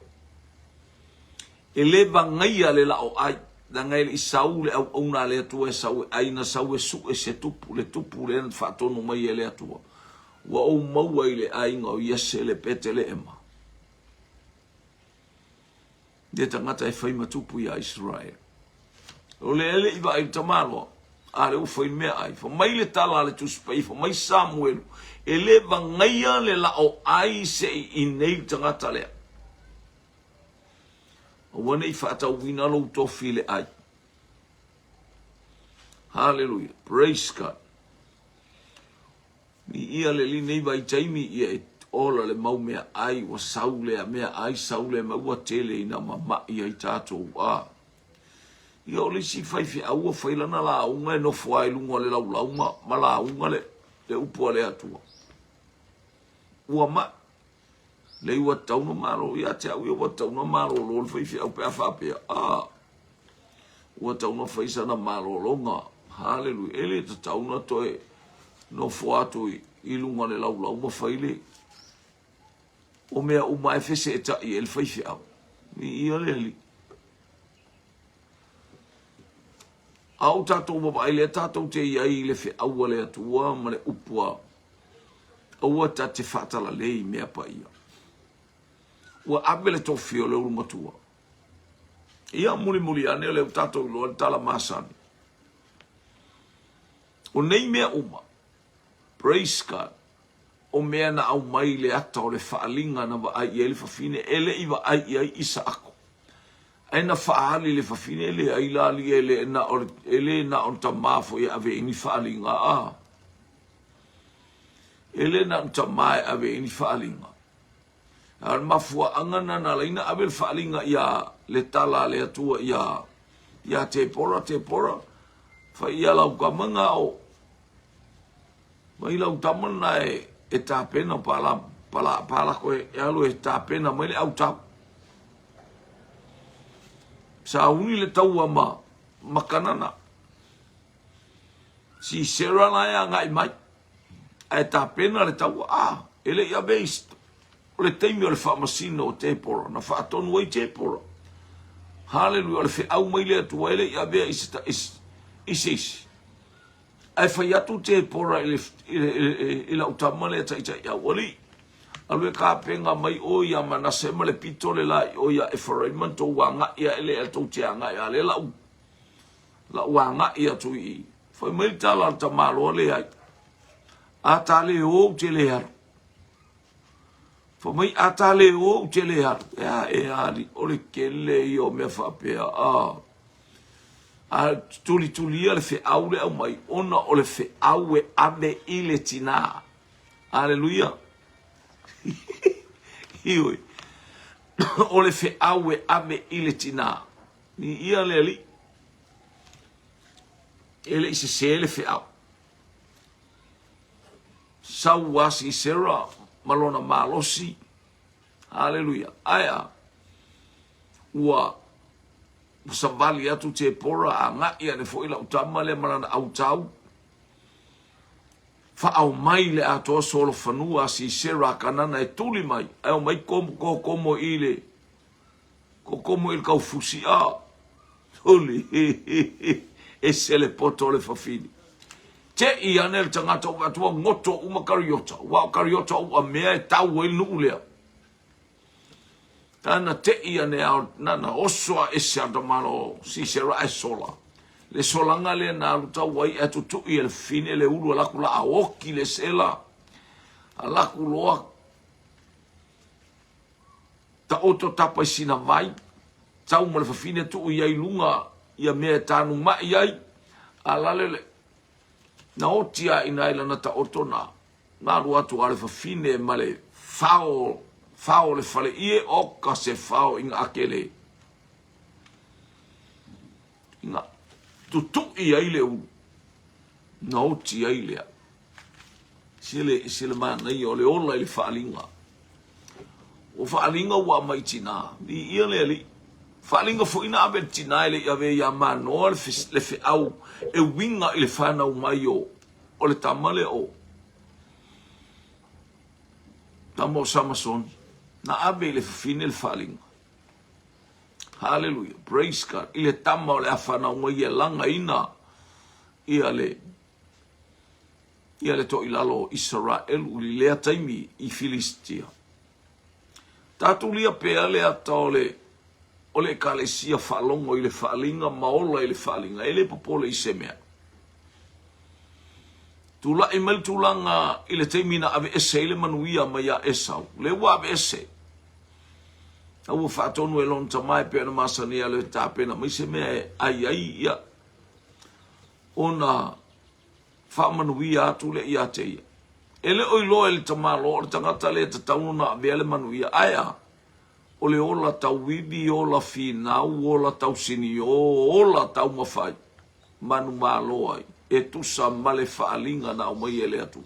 Speaker 1: Eleva ngai le la o ai. Da ngai le isau le au una le atua e sau e aina sau e su e se tupu le ena whaatono mai e le atua. Wa o maua i le ainga o Yese le pete le ema. De tangata e whai matupu i a Israel. O le ele iwa i tamalo. Ale u foi mea ai. Fa mai le tala le tuspai. Fa mai Samuelu. E le vangaia le la o ai se i nei tangata lea. O wane i whaata wina lo tofi le ai. Hallelujah. Praise God. Ni ia le li nei vai taimi ia e ola le mau mea ai wa saule a mea ai saule ma ua tele ina mama ia i tātou a. Ia o le si whaifi a ua whailana la unga e no fwai lunga le lau lauma ma la unga le upua le atua. Ua ma le ua tauna maro ia te au ia ua tauna maro lo le whaifi au pe a whapea. ua tauna faisa na malolonga. Hallelujah. Ele ta tauna toe no foatu I lunga le lau mawhaile. O mea umai fese e tai e le whaife au. Ni ia le li. Au tātou mawaile, tātou te iai le whi aua le atua, ma le upua. Aua ta te whatala lei mea pa ia. Ua abe le tofio le uru matua. Ia muli ane le tātou loa tala masani. O nei mea uma. Praise God. O mea na au mai le ata o le whaalinga na wa ai ele whawhine, ele I wa ai isa ako. Aina whaali le whawhine, ele ai lali ele na on ta mafo I ave ini whaalinga a. Ele na on ta mai ave ini whaalinga. Ar mafua angana na leina ave le whaalinga ia le tala le atua ia te pora. Wha ia lau kamanga o. Mai lau tamana e tāpena pala koe e alu e tāpena mai le au tau. Sa uni le taua makanana. Si sera na ea ngai mai. E tāpena le taua ele ia beist. O le teimi o le whaamasino o te poro. Na whaatonu ai te poro. Hallelujah. O le whi au mai le atua ele ia bea isi. Ai whai atu te pora I la utama le tai a wali. Alwe ka penga mai o ia manase ma le pito le lai o ia e wharaiman tō wanga ia ele e tō te anga ia le lau. La wanga ia tu I. Whai mai tala ta malo le ai. A ta le o te le haru. Whai mai a ta le o te le haru. Ea e ari o le kele I o mea whapea a tuli le fe au le au mai ona o le fe au e ave I le tina. Hallelujah. Ioi. O le fe au e ave I le tina. Ni ia le ali. Ele I se le fe au. Sau wasi sera malona malosi. Hallelujah. Aya. Ua sa vali atu te pora a ngai ane fo ila utama le marana au tau. Fa au mai le ato solo fanua si sera kanana e tuli mai. Au mai komo ile. Komo il kau fusi a. Tuli. E se le poto le fafini. Te I ane le tangata o atua ngoto uma kariota. Wa kariota ua mea e tau e nulea. Tana te ia ne au nana osoa e se adamano si se ra e sola. Le solanga le na luta wai e tutu I le fine le ulu alaku la aoki le sela. Alaku loa. Ta oto tapa I sina vai. Tau ma le fafine tu iai lunga ia mea tanu mai iai. Alalele. Na otia ina ila na ta oto na. Na ruatu ale fafine ma le fao le fale ie o ka se fao inga akele. Inga tutu I ai le u. Na oti ai lea. Sile mana I o le ola I le whaalinga. O whaalinga ua mai tina. Ni ia le ali. Whaalinga fo ina abe tina ele ia ve ia manoa le fe au. E winga I le whanau mai o. O le tamale o. Tamo Samason. Na abe le fine le whaalinga. Hallelujah. Praise God. I le tama o le awhana unga I e langa ina. Ia le to ilalo Israel uli lea taimi I Filistia. Tatu lia pea le ata o le kalesia whalongo I le whaalinga maola I le whaalinga. Ele popole I se mea. Tula email tulanga I le taimi na ave ese ile manuia maya esau. Le wa ave ese. Au whaatonu e lon tamai pe na masania le tāpena. Mai se mea ai ia. Ona whaamanuia atu le ia te ia. Ele oi loa le tamalo o le tangata le tataunu na ave le manuia. Aia. O le ola tau wibi, ola finau, ola tau sini, ola tau mawhai. Manu malo ai. E tusa male whaalinga na umai ele atu.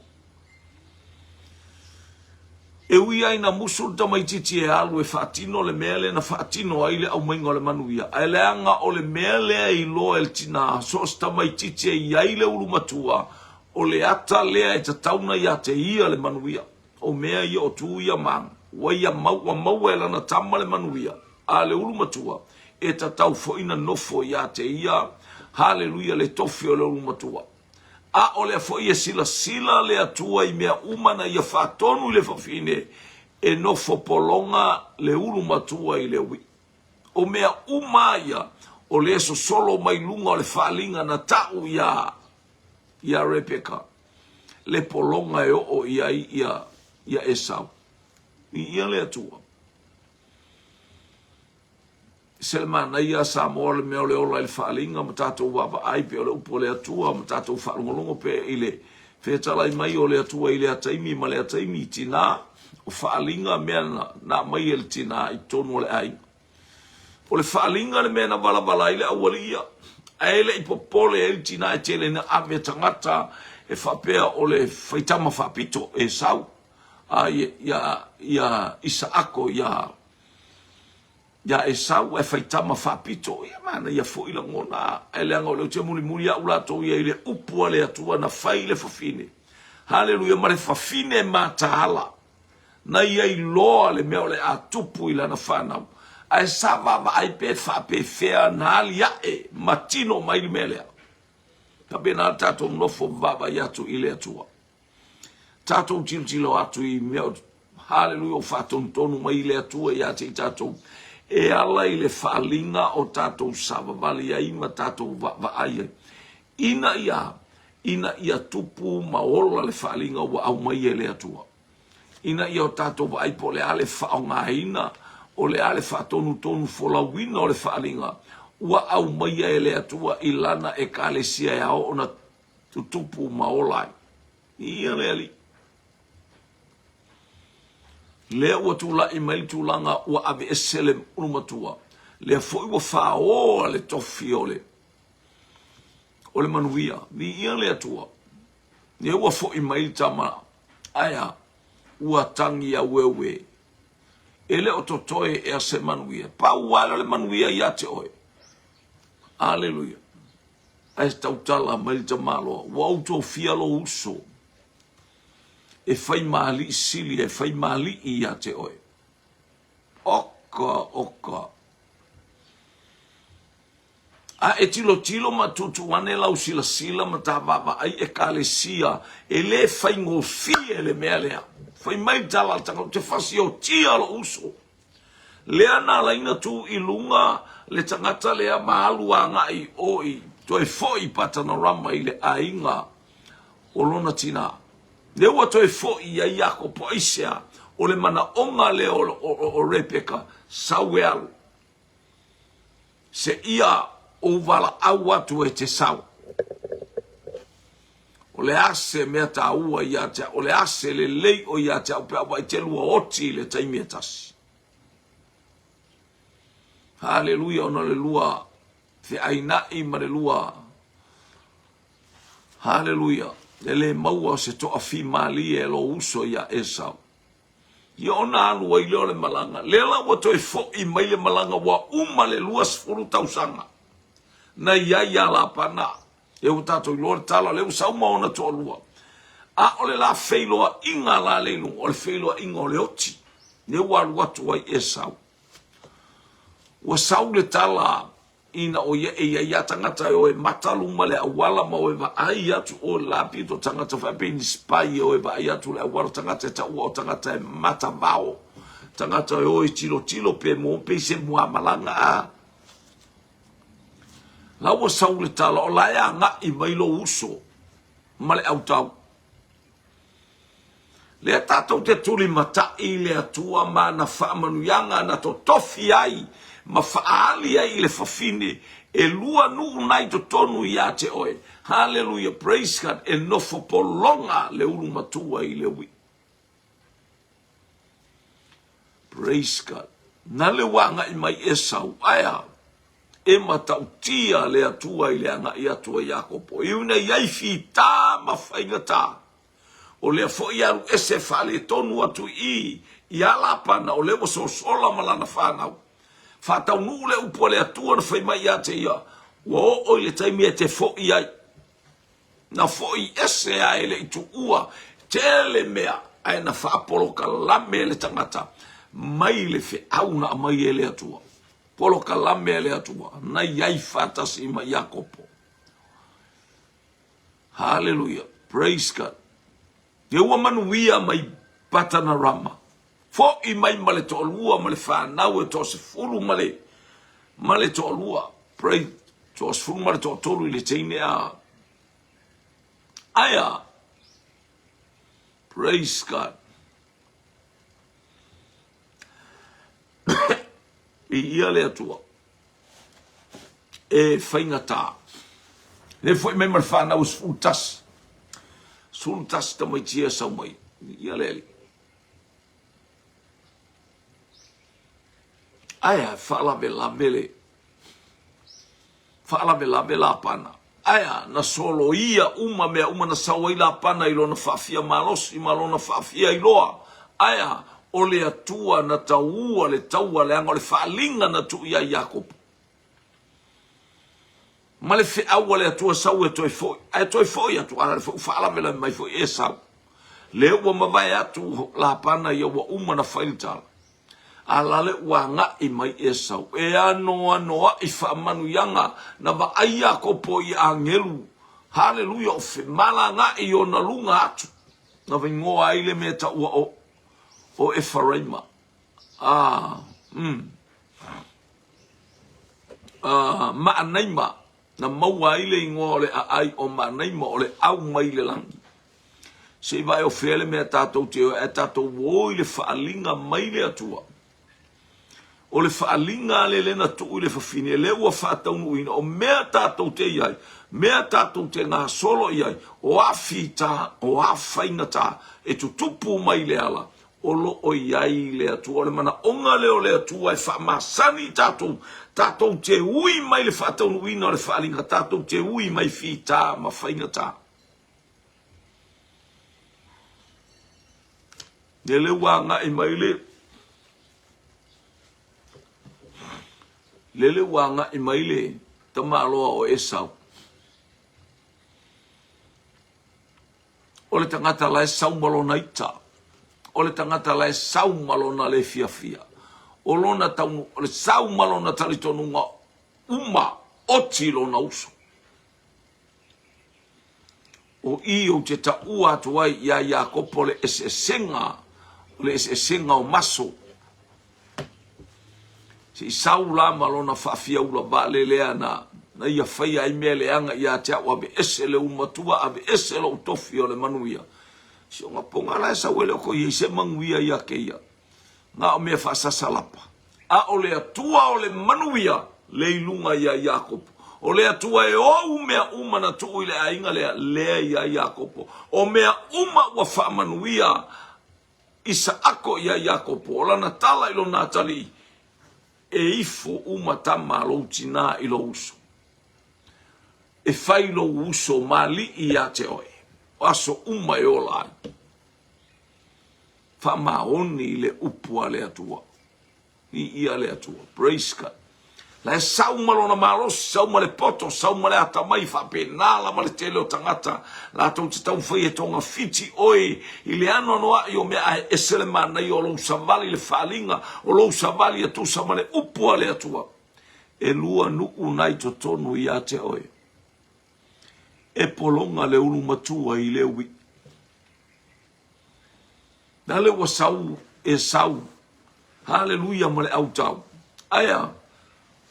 Speaker 1: E ui ai na musul ta mai titi e alu e whaatino le mele na whaatino ai le au mainga o le manuia. Ai le anga o le mele ai loa el tina so sta mai titi e iai le uru matua o le ata lea e ta tauna ia te ia le manuia. O mea ia o tu ia mang. Wa ia mau e lana tama le manuia. A le uru matua e ta tau fo ina nofo ia te ia. Haleluia le tofi o le uru matua. A o le fo ia sila le atua I mea umana ia whaatonu le whawhine e no polonga le uru matua I le ui. O mea umaia o le so solo mai lunga o le whaalinga na tau ia Rebeka. Le polonga e o ia Esau. Ia le atua. Selmana ia sa mo le mea le ola il whaalinga ma tātou wawa aipe o le upo le atua ma tātou whaalongolongo pe ile whetala I mai o le atua I le ataimi ma le ataimi tina o whaalinga mea na mai el tina I tonu o le ai o le whaalinga le mea na wala I le awalia aele I popole el tina e tele na ame tangata e whapea o le whaitama whapito e sau a ia Isaako ia Esau e whaitama whapito. Ia mana ia fo ila ngona. E leanga o leo tia muli a ulato ia ile upua le atua na whai le whawhine. Haleluia mare whawhine ma tahala. Na ia I loa le mea o le atupu ila na whanau. A e sawa wa aipe whape whea na ali ae matino mai li melea. Ka bena tato nofo vava I atu ile atua. Tato tilo atu I mea haleluia o whatontonu mai ile atua I ate I tato. E ala I le whaalinga o tātou savavali ai ma tātou vaai. Ina ia tupu maola le whaalinga wa au mai e le atua. Ina ia o tātou vaai po le ale whaongaina o le ale whaatonu folawina o le whaalinga wa au mai e le atua I lana e ka le sia e ao ona tupu maola. Ia le ali. Lea ua tula I mai tulanga ua ave esele unumatua. Lea foi ua whaoa le tofi o le manuia. Ni ia lea tua. Lea ua foi mai tama. Aya ua tangi a wewe. Ele o totoe e a se manuia. Pa uala le manuia ia te oe. Aleluia. Ai tautala mai tamalo. Ua auto fialo uso. E fai mali sili e fai mali ia te oe. Oka. A e tilo ma tutu wane lau sila ma ta vava ai e kale sia e le fai ngofie le mea lea. Fai mai tala tanga te fasi o tia lo uso. Lea na laina tu ilunga le tangata lea maalua ngai oi. To e foi patana rama I le ainga o lona tina. Le ua toi fo ia iako po isea o le mana onga le o Rebeka sau e alu. Se ia o wala au atu e te sau. O le ase mea ta ua ia te, o le ase le lei o ia te au pe awa I te lua oti le taimi e tasi. Haleluia ona le lua te ainai ma le lua. Haleluia. Le maua se toa fi mali e lo uso ia Esau. Ia ona anu wa ile o le malanga. Lela wa toi fo I mai le malanga wa uma le luas furu tausanga. Na ia la pana. E u tato I lor tala le usau maona toa lua. A ole la feiloa inga la lenu. O le feiloa inga o le oti. Ne waru watu wa Esau. Wa sau le tala ina o ia tangata o e matalu male awala ma o e va ai atu o la pito tangata fa pe spai o e va ai atu le awala tangata ta o tangata mata vao tangata o e tilo pe mo pe se mo malanga a la o sau le tala o la ya nga I mai lo uso male au tau le tatou te tuli mata I le atua ma na fa manu yanga na to tofi ai ma faali ai le fafine e lua nu nai to tonu ia te oe. Hallelujah, praise God, e nofo polonga le ulu matua I le wi. Praise God. Na le wanga I mai Esau aya e matautia le atua I le anga I atua Iakopo. Iuna iai fi ta ma whaingata. o le fo ia ese fale tonu atu i ala pana o le o so sola malana fanga fa tau nu le upo le atua na fai mai ate ia o le taimi e te fo ia na fo i ese a ele i tu ua tele mea ai na fa polo ka lame le tangata mai le fe au na mai ele atua polo ka lame ele atua na iai fatasi ma Iakopo. Hallelujah, praise God. Ye ua manuia mai patana rama fo i mai male to lua male fa nau e to se fulu male to lua pray to se fulu male to tolu le teine a aya. Praise God. I ia le atua e whaingata le foi mai male fa nau se sultas ta mai tia sa mai ia le aya fala bela pana aya na solo ia uma mea uma na sawaila pana ilo na fafia malosi malo na fafia iloa aya ole atua na taua le anga le falinga na tu ia Iakopo male fe awale atua sau e toi foi atu ala fo fala bela mai foi Esau le ua mavai atu la pana ia wa uma na failta ala le wanga i mai Esau e ano i fa manu yanga na va Iakopo i angelu. Hallelujah, o fe mala nga i ona lunga atu na vingoa ile meta ua o Efraima Maanaima na maua ile ingoa le ai o Maanaima o le au mai le langi se vai o fele me tatou te e tatou wo ile faalinga mai le atua o le faalinga le na tu ile fafine le ua fatau ina o mea tatou te iai mea tatou te ngā solo iai o afita o afainata e tutupu mai le ala o lo o iai le atua o le mana onga le o le atua e whaamasani tatou te ui mai le fatau ina o le faalinga tatou te ui mai fita ma fainata le wanga i mai le wanga i mai le tamaloa o Esau o le tangata la Esau malona ita o le tangata la Esau malona le fiafia o lona taunu o le Esau malona talitonunga uma oti lona uso o i o te taua atuai ia Iakopo le esesenga o maso si saula malona fafia ula ba lelea na ia fai ai mele anga ia te au abe ese le umatua abe ese le utofi o le manuia si o ngaponga la esa wele ko i se manguia ia ke ia nga o mea whasasalapa a o le atua o le manuia le ilunga ia Iakopo o le atua e o mea uma na tuu ile ainga lea ia Iakopo o mea uma wa whaamanuia isa ako ia Iakopo o lana tala ilo natali e ifo uma tama lo tina ilo uso e fai lo uso mali ia te oe aso uma e ola fa maoni le upua le atua ni ia le atua praise God la sau malona malo sau male poto sau male ata mai fa penala male tele o tangata la tau te tau fai e tonga fiti oi ile ano noa i o mea esele mana i o lo savali le falinga o lo savali e tu samale upua le atua e lua nu unai to tonu i ate oi e polonga le ulu matua i le ui na le wa sau e sau hallelujah male au tau aya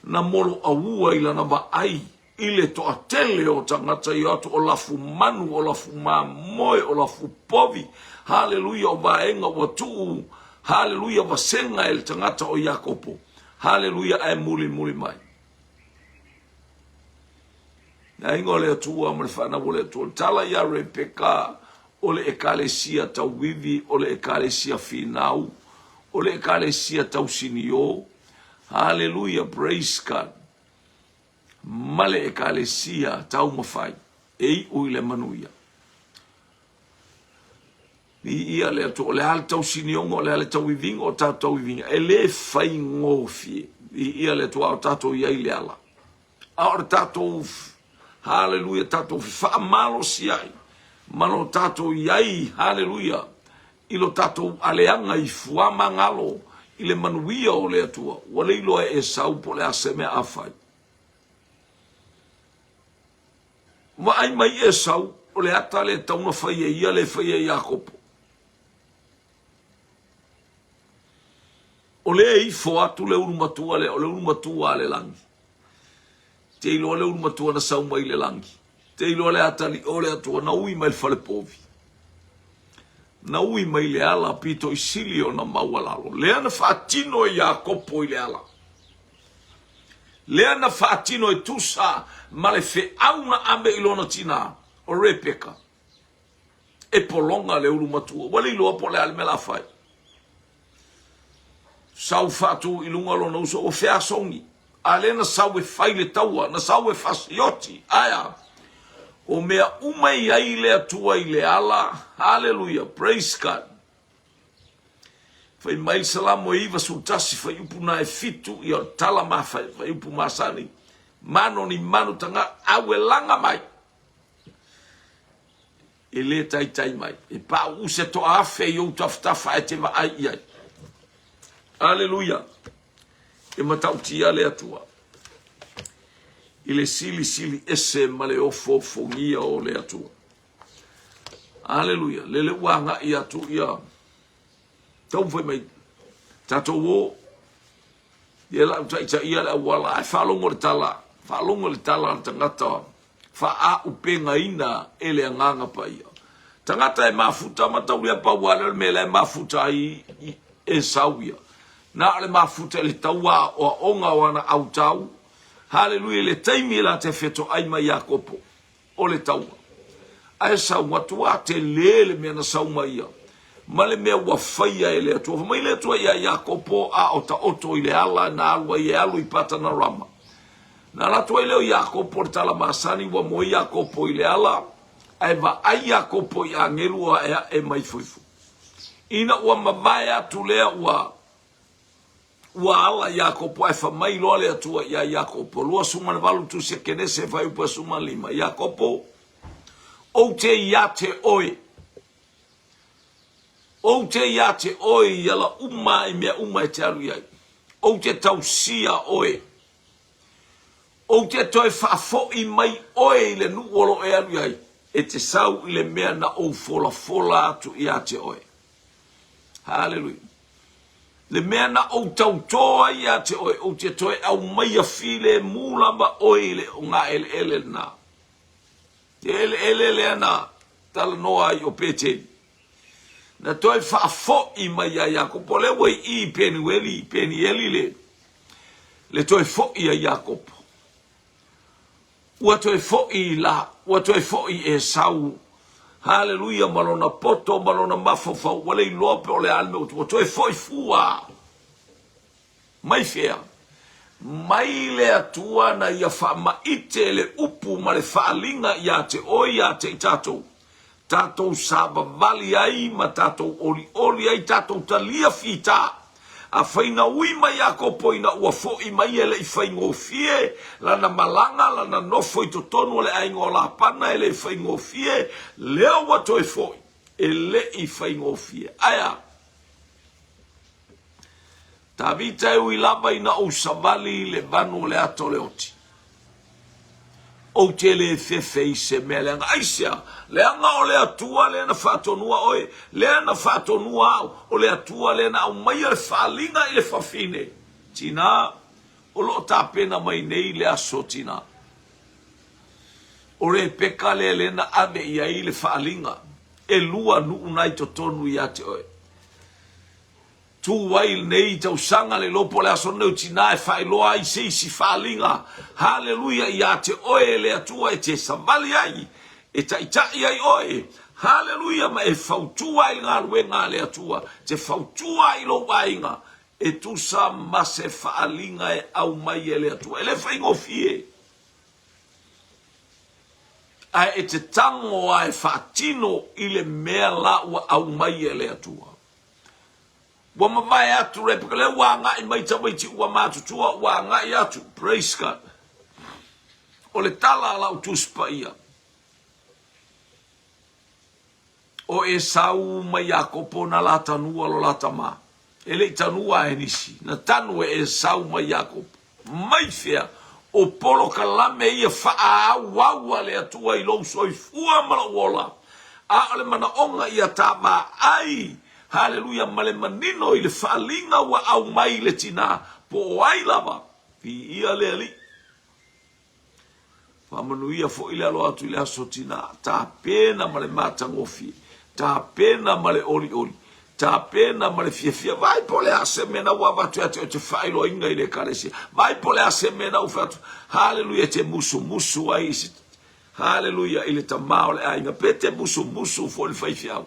Speaker 1: na molo aua ila na ba ai ile to atele o tangata i atu o lafu manu o lafu mamoe o lafu povi hallelujah o baenga watu hallelujah wasenga el tangata o Iakopo hallelujah ai muli mai na ingo le atua mrefana wole atua tala ya Rebeka o le ekalesia tau vivi o le ekalesia finau o le ekalesia tau sinio hallelujah, praise God. Male ekalesia tau mafai. Ei uile manuia. Ni ia le to le al tau siniongo le ale tau ivinga o tau ivinga. E le fai ngofie. Ni ia le to au tatou iai le ala. Aor tatou, haleluia, tatou wha malo siai. Malo tatou iai, haleluia. Ilo tatou aleanga i fuama ngalo. Ile manuia o le atua. Wale ilo e sau po le aseme afai. Ma ai mai e sau, o le ata le tauna fai e ia le fai e Iakopo. O le e ifo atu le urumatua le, o le urumatua le langi. Te ilo le urumatua na sau mai le langi. Te ilo le ata li o le atua na ui mai le fale povi. Na ui mai le ala pito i sili o na maualalo. Le ana whaatino e Iakopo i le ala. Le ana whaatino e tusa ma le fe auna ame ilona tina o Rebeka. E polonga le urumatua. Wale ilo apo le alimela fai. Sau fatu ilunga lona uso o fea songi. Alena sau e fai le taua. Na sau e fasioti. Aya. O mea umai ai le atua i le ala. Hallelujah. Praise God. Fai mai salamo e iwa sultasi fai upu na e fitu. I o tala ma fai upu masani. Mano ni manu tanga awe langa mai. E le tai mai. E pa use to afe i o taftafa e te wa ai iai. Hallelujah. E matautia le atua. Ile sili ese male ofo fongia o le atua. Hallelujah. Lele wanga i atu ia. Tau fai mai. Tato wo. Ia utaita ia la wala. Ai whalongo le tala. Whalongo le tala tangata. Wha upenga ina ele anganga pa ia. Tangata e mafuta matau ia pa wale me le mafuta i e sauia. Na le mafuta le taua o onga wana au tau. Hallelujah, le taimi la te feto ai mai Iakopo. O le taua. Ai sau watua te lele mea na sau mai ia. Ma le mea wafaya e le atua. Mai le atua ia Iakopo a o ta oto i le ala na alua i alu i pata na rama. Na latua i leo Iakopo le tala masani wa mo Iakopo i le ala. Ai va ai Iakopo i angelua e mai fuifu. Ina ua mamaya tu lea ua ala Iakopo e fa mai loa le atua ia Iakopo. Lua sumana valu tu se kenese fa upa sumana lima. Iakopo o te ia te oe. O te ia te oe iala uma i mea uma e te aru iai. O te tausia oe. O te toe whaafo i mai oe i le nuolo e aru iai. E te sau i le mea na o fola atu ia te oe. Hallelujah. Le mea na o tautoa ia te oe. O te toe au mai a file mulamba oe le o ngā ele na. Te ele le na tala noa i o pete. Na toi whaafo i mai a Iakopo. Le wei i peni eli le. Le toi fo i a Iakopo. Ua toi fo i la. Ua toi fo i e sau. Hallelujah, malona poto, malona mafofa. Wale i lope o le alme. Ua toi fo i fua. Mai fea. Mai le atua na ia wha maite le upu ma le whaalinga ia te oi ia te tatou. Tatou saba vali ai ma tatou oli ai tatou talia fita. A whaina ui mai Iakopo ina ua fo i mai ele i whaingo fie. Lana malanga, lana nofo i totonu le aingo la pana ele i whaingo fie. Leo wato e fo ele i whaingo fie. Aya. Tavita e ui laba ina o savali le vanu le ato le oti. O te le fefe i se mea leanga. Aisia, leanga o le atua le na whatonua oe. Le na whatonua au. O le atua le na au mai le whalinga i le whawhine. Tina, o lo tāpena mai nei le aso tina. O le peka le na ame ia i le whalinga. E lua nuu nai to tonu i ate oe. Tu wail nei tau sanga le lopo le aso neu tina e whailoa i se isi whalinga. Hallelujah i ate oe le atua e te savali ai. E taitai ai oe. Hallelujah ma e fautua i ngā ruenga le atua. Te fautua i lo wainga. E tu sa ma se whaalinga e au mai e le atua. E le whaingo fie. ai e te tango ai whaatino i le mea la ua au mai e le atua. Wa mawai atu re, pika le ua ngai mai tamaiti ua matutua, ua ngai atu, praise God. O le tala la utuspa ia. O e sau mai Iakopo na la tanua lo la tama. E le tanua e nisi, na tanu e sau mai Iakopo. Mai fea, o polo kalame ia faa wawa le atua i lo soi fua mala wola. A le mana onga ia tama ai. Haleluya, male manino i le faalinga wa au mai le tina. Po ai lava, fi ia le ali. Famanu ia fo ile alo atu ile aso tina. Ta pena male mata ngofi. Ta pena male oli oli. Ta pena male fia fia. Vai pole ase mena wa vatu ya te failo inga ile karesi. Vai pole ase mena ufatu. Haleluya, te musu musu wa isi. Haleluya, ile tamao le ainga. Pete musu musu fo le faifiao.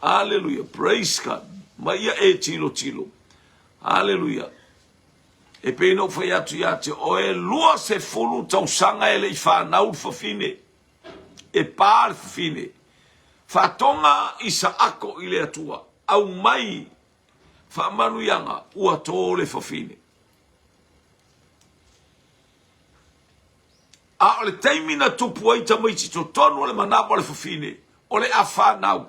Speaker 1: Haleluya, praise God. Maia e tilo tilo. Haleluya. E peino fai atu yate. O e lua se fulu tau sanga ele i whanau fafine. E pār fafine. Fatonga isa ako ile atua. Au mai whamanu yanga ua tōle fafine. A ole taimina tupu ai tamaiti to tonu ole manapa ole fafine. Ole a whanau.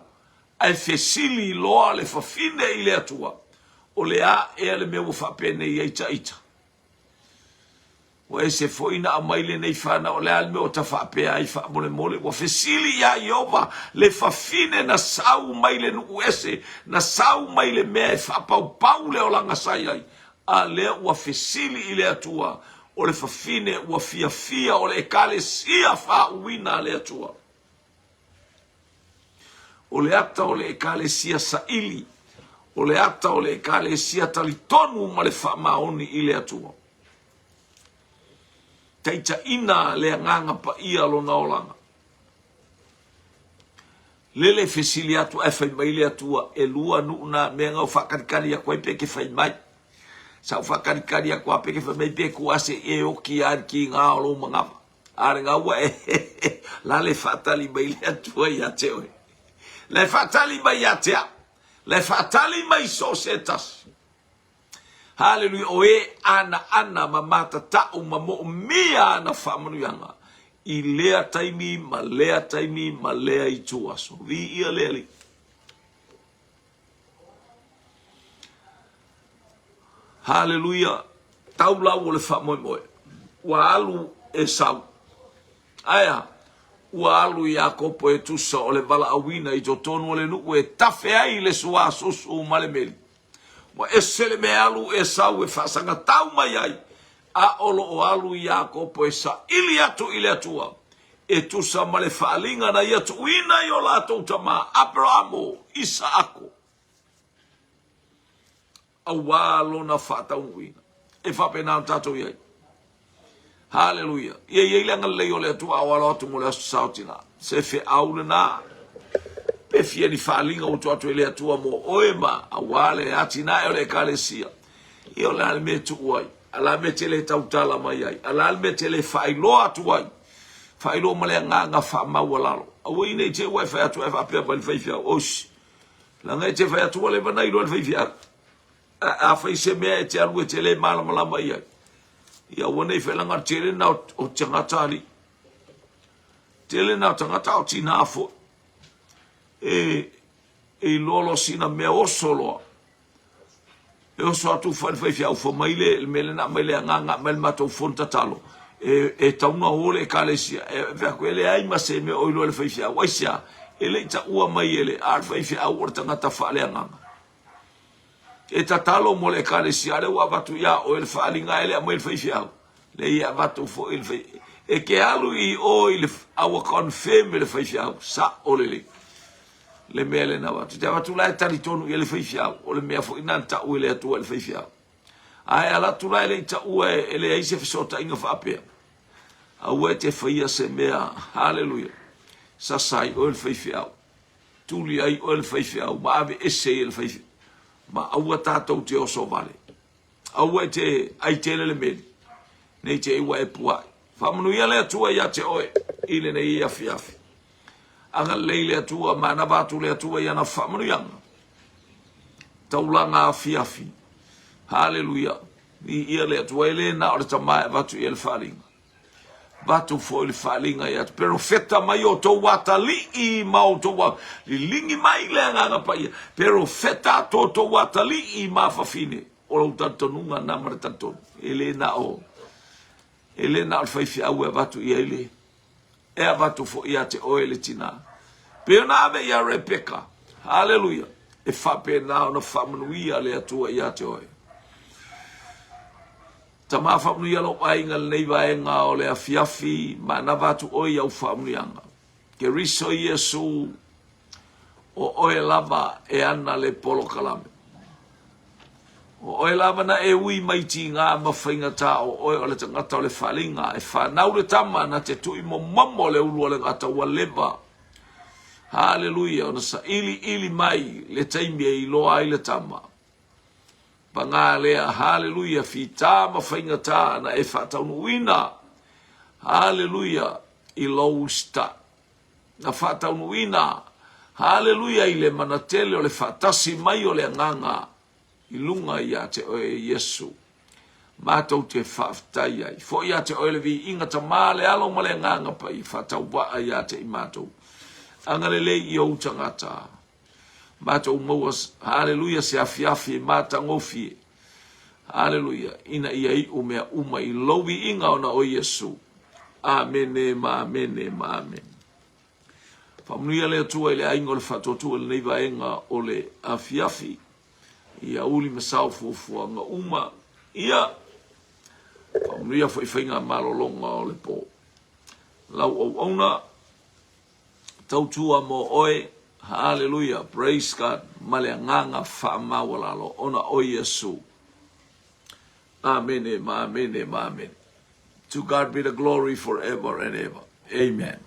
Speaker 1: Ai fesili loa le fafine i le atua. O le a e ale mea whapene i eita ita. O e se foina a maile nei whana o le ale mea o ta whapea ai wha mole mole. Wa fesili ia Iova le fafine na sau maile nu uese. Na sau maile mea e whapau pau le o langa sai ai. A lea ua fesili i le atua. O le fafine ua fia fia o le ekale sia wha uina le atua. O le ata o le ekalesia saili. O le ata o le ekalesia talitonu ma le whamaoni i le atua. Teita ina le nganga pa ia lo na olanga. Lele fesili atu e whai mai le atua e lua nuuna mea ngau whakarikari a koe peke whai mai. Sau whakarikari a koe peke whai mai peke kuase e oki ari ki ngā olo mangama. Are ngaua la le whatali mai le atua i a teoe. Le fatali mai atea. Le fatali mai sosetas. Hallelujah. O e ana mamata tau mamo mia ana whamanu yanga. I lea taimi, ma lea i tuaso. Vi ia leli. Hallelujah. Tau lau o le whamoe moe. Wa alu e sau. Aya. Ua alu Iakopo e tusa o le vala awina i totonu o le nuku e tafe ai le sua susu ma le meli. Wa ese le me alu e sau e whasanga tau mai ai. A olo o alu Iakopo e sa ili atu ili atua. E tusa ma le whaalinga na i atu uina i o lato utama Abrahamo Isaako. A walo na whatau uina. E whapenau tato iai. Hallelujah. Ia langa leo le tua awala atu mo le sautina. Se fe aule na. Pe fia ni whalinga o atu le tua mo oema awale atina e le kalesia. Ia le alme tu uai. Ala me te le tautala mai ai. Ala me te le whailo atu ai. Whailo ma le nganga wha maualalo. Awa ine te ue whai atu e whapea pa le whaifia. Oshi. Langa e te whai atu le vanaido le whaifia. A whai se mea e te alu e te le malamalama ai. Ia wane i whelanga tele na o tangata ali. Tele na o tangata o tina afo. E lolo sina mea oso loa. E oso atu whanwhaifi au wha maile, mele na maile a nganga, mele matou fonta talo. E tauna ole e kalesia. E vea koe le aima se me oilo ele whaifi au. Waisia, ele ita ua mai ele, ar whaifi au or tangata whale a nganga. E tatalo mo le kalesia, le ua watu ia o ele whaalinga ele a mo ele whaifi au. Le ia watu fo ele whaifi. E ke alu i o ele awa confirm ele whaifi au. Sa ole le. Le mea le na watu. Te watu lai tari tonu i ele whaifi au. O le mea fo inanta u ele atua ele whaifi au. Ai ala tu lai le ita ua ele aise fisota inga whapea. Au e te whaia se mea. Hallelujah. Sasai o ele whaifi au. Tuli ai o ele whaifi au. Ma ave ese ele whaifi. Ma aua tātou te oso vale. Aua te ai tele le meli. Nei te iwa e puai. Whamanuia lea tua ia te oe, ile ne ia fiafi. Anga leile atua, mana vatu lea tua ia na whamanuianga. Taulanga fiafi. Hallelujah. Ia lea tua ele na ora tamae vatu ia le whalinga. Vatu fo le whalinga ia. Pero feta mai o tau watali i mau tau wa. Li lingi mai lea nganga pa ia. Pero feta to tau watali i ma fafine. Ora utantonunga na maratantonu. Ele na o. Ele na alfaifi au e vatu ia ele. E a vatu fo ia te oe le tina. Peo na ave ia Rebecca. Hallelujah. E whape na o na whamanuia le atua ia te oe. Ta maa whamanuia lo ainga le neiva e ngā o le a fiafi. Ma na vatu oe au whamanuianga. Ke riso Iesu o oe lava e ana le polo kalame. O oe lava na e ui maiti ngā mawhainga tā o oe o le tangata o le whalinga e whanau le tama na te tui mo mamo le ulua le ngata ua leva. Hallelujah, ona sa ili mai le taimi e iloa i le tama. Pa ngā lea, hallelujah, fi tā mawhainga tā na e whataunuina. Hallelujah, i lou sta. Na whataunuina, hallelujah, i le manatele o le whatasi mai o le nganga. I lunga ia te oe Yesu. Mātou te whaftai ai. Fo ia te oe le vi inga ta māle alo male nganga pa i whatau waa ia te i mātou. Angalele i o utangata. Mātou mauas, hallelujah, se afiafi e mātangofi. Hallelujah, ina ia i umea uma i lowi inga ona o Yesu. Amene, ma amene, ma amen. Whamunia lea tua i le aingo le whatotua le neiva enga o le afiafi. Ia uli masau fufua nga uma. Ia. Pamria foi whainga malolonga o le po. Lau au auna. Tautua mo oe. Hallelujah. Praise God. Male nganga whaamawalalo. Ona o Yesu. Amen. Amen. Amen. To God be the glory forever and ever. Amen.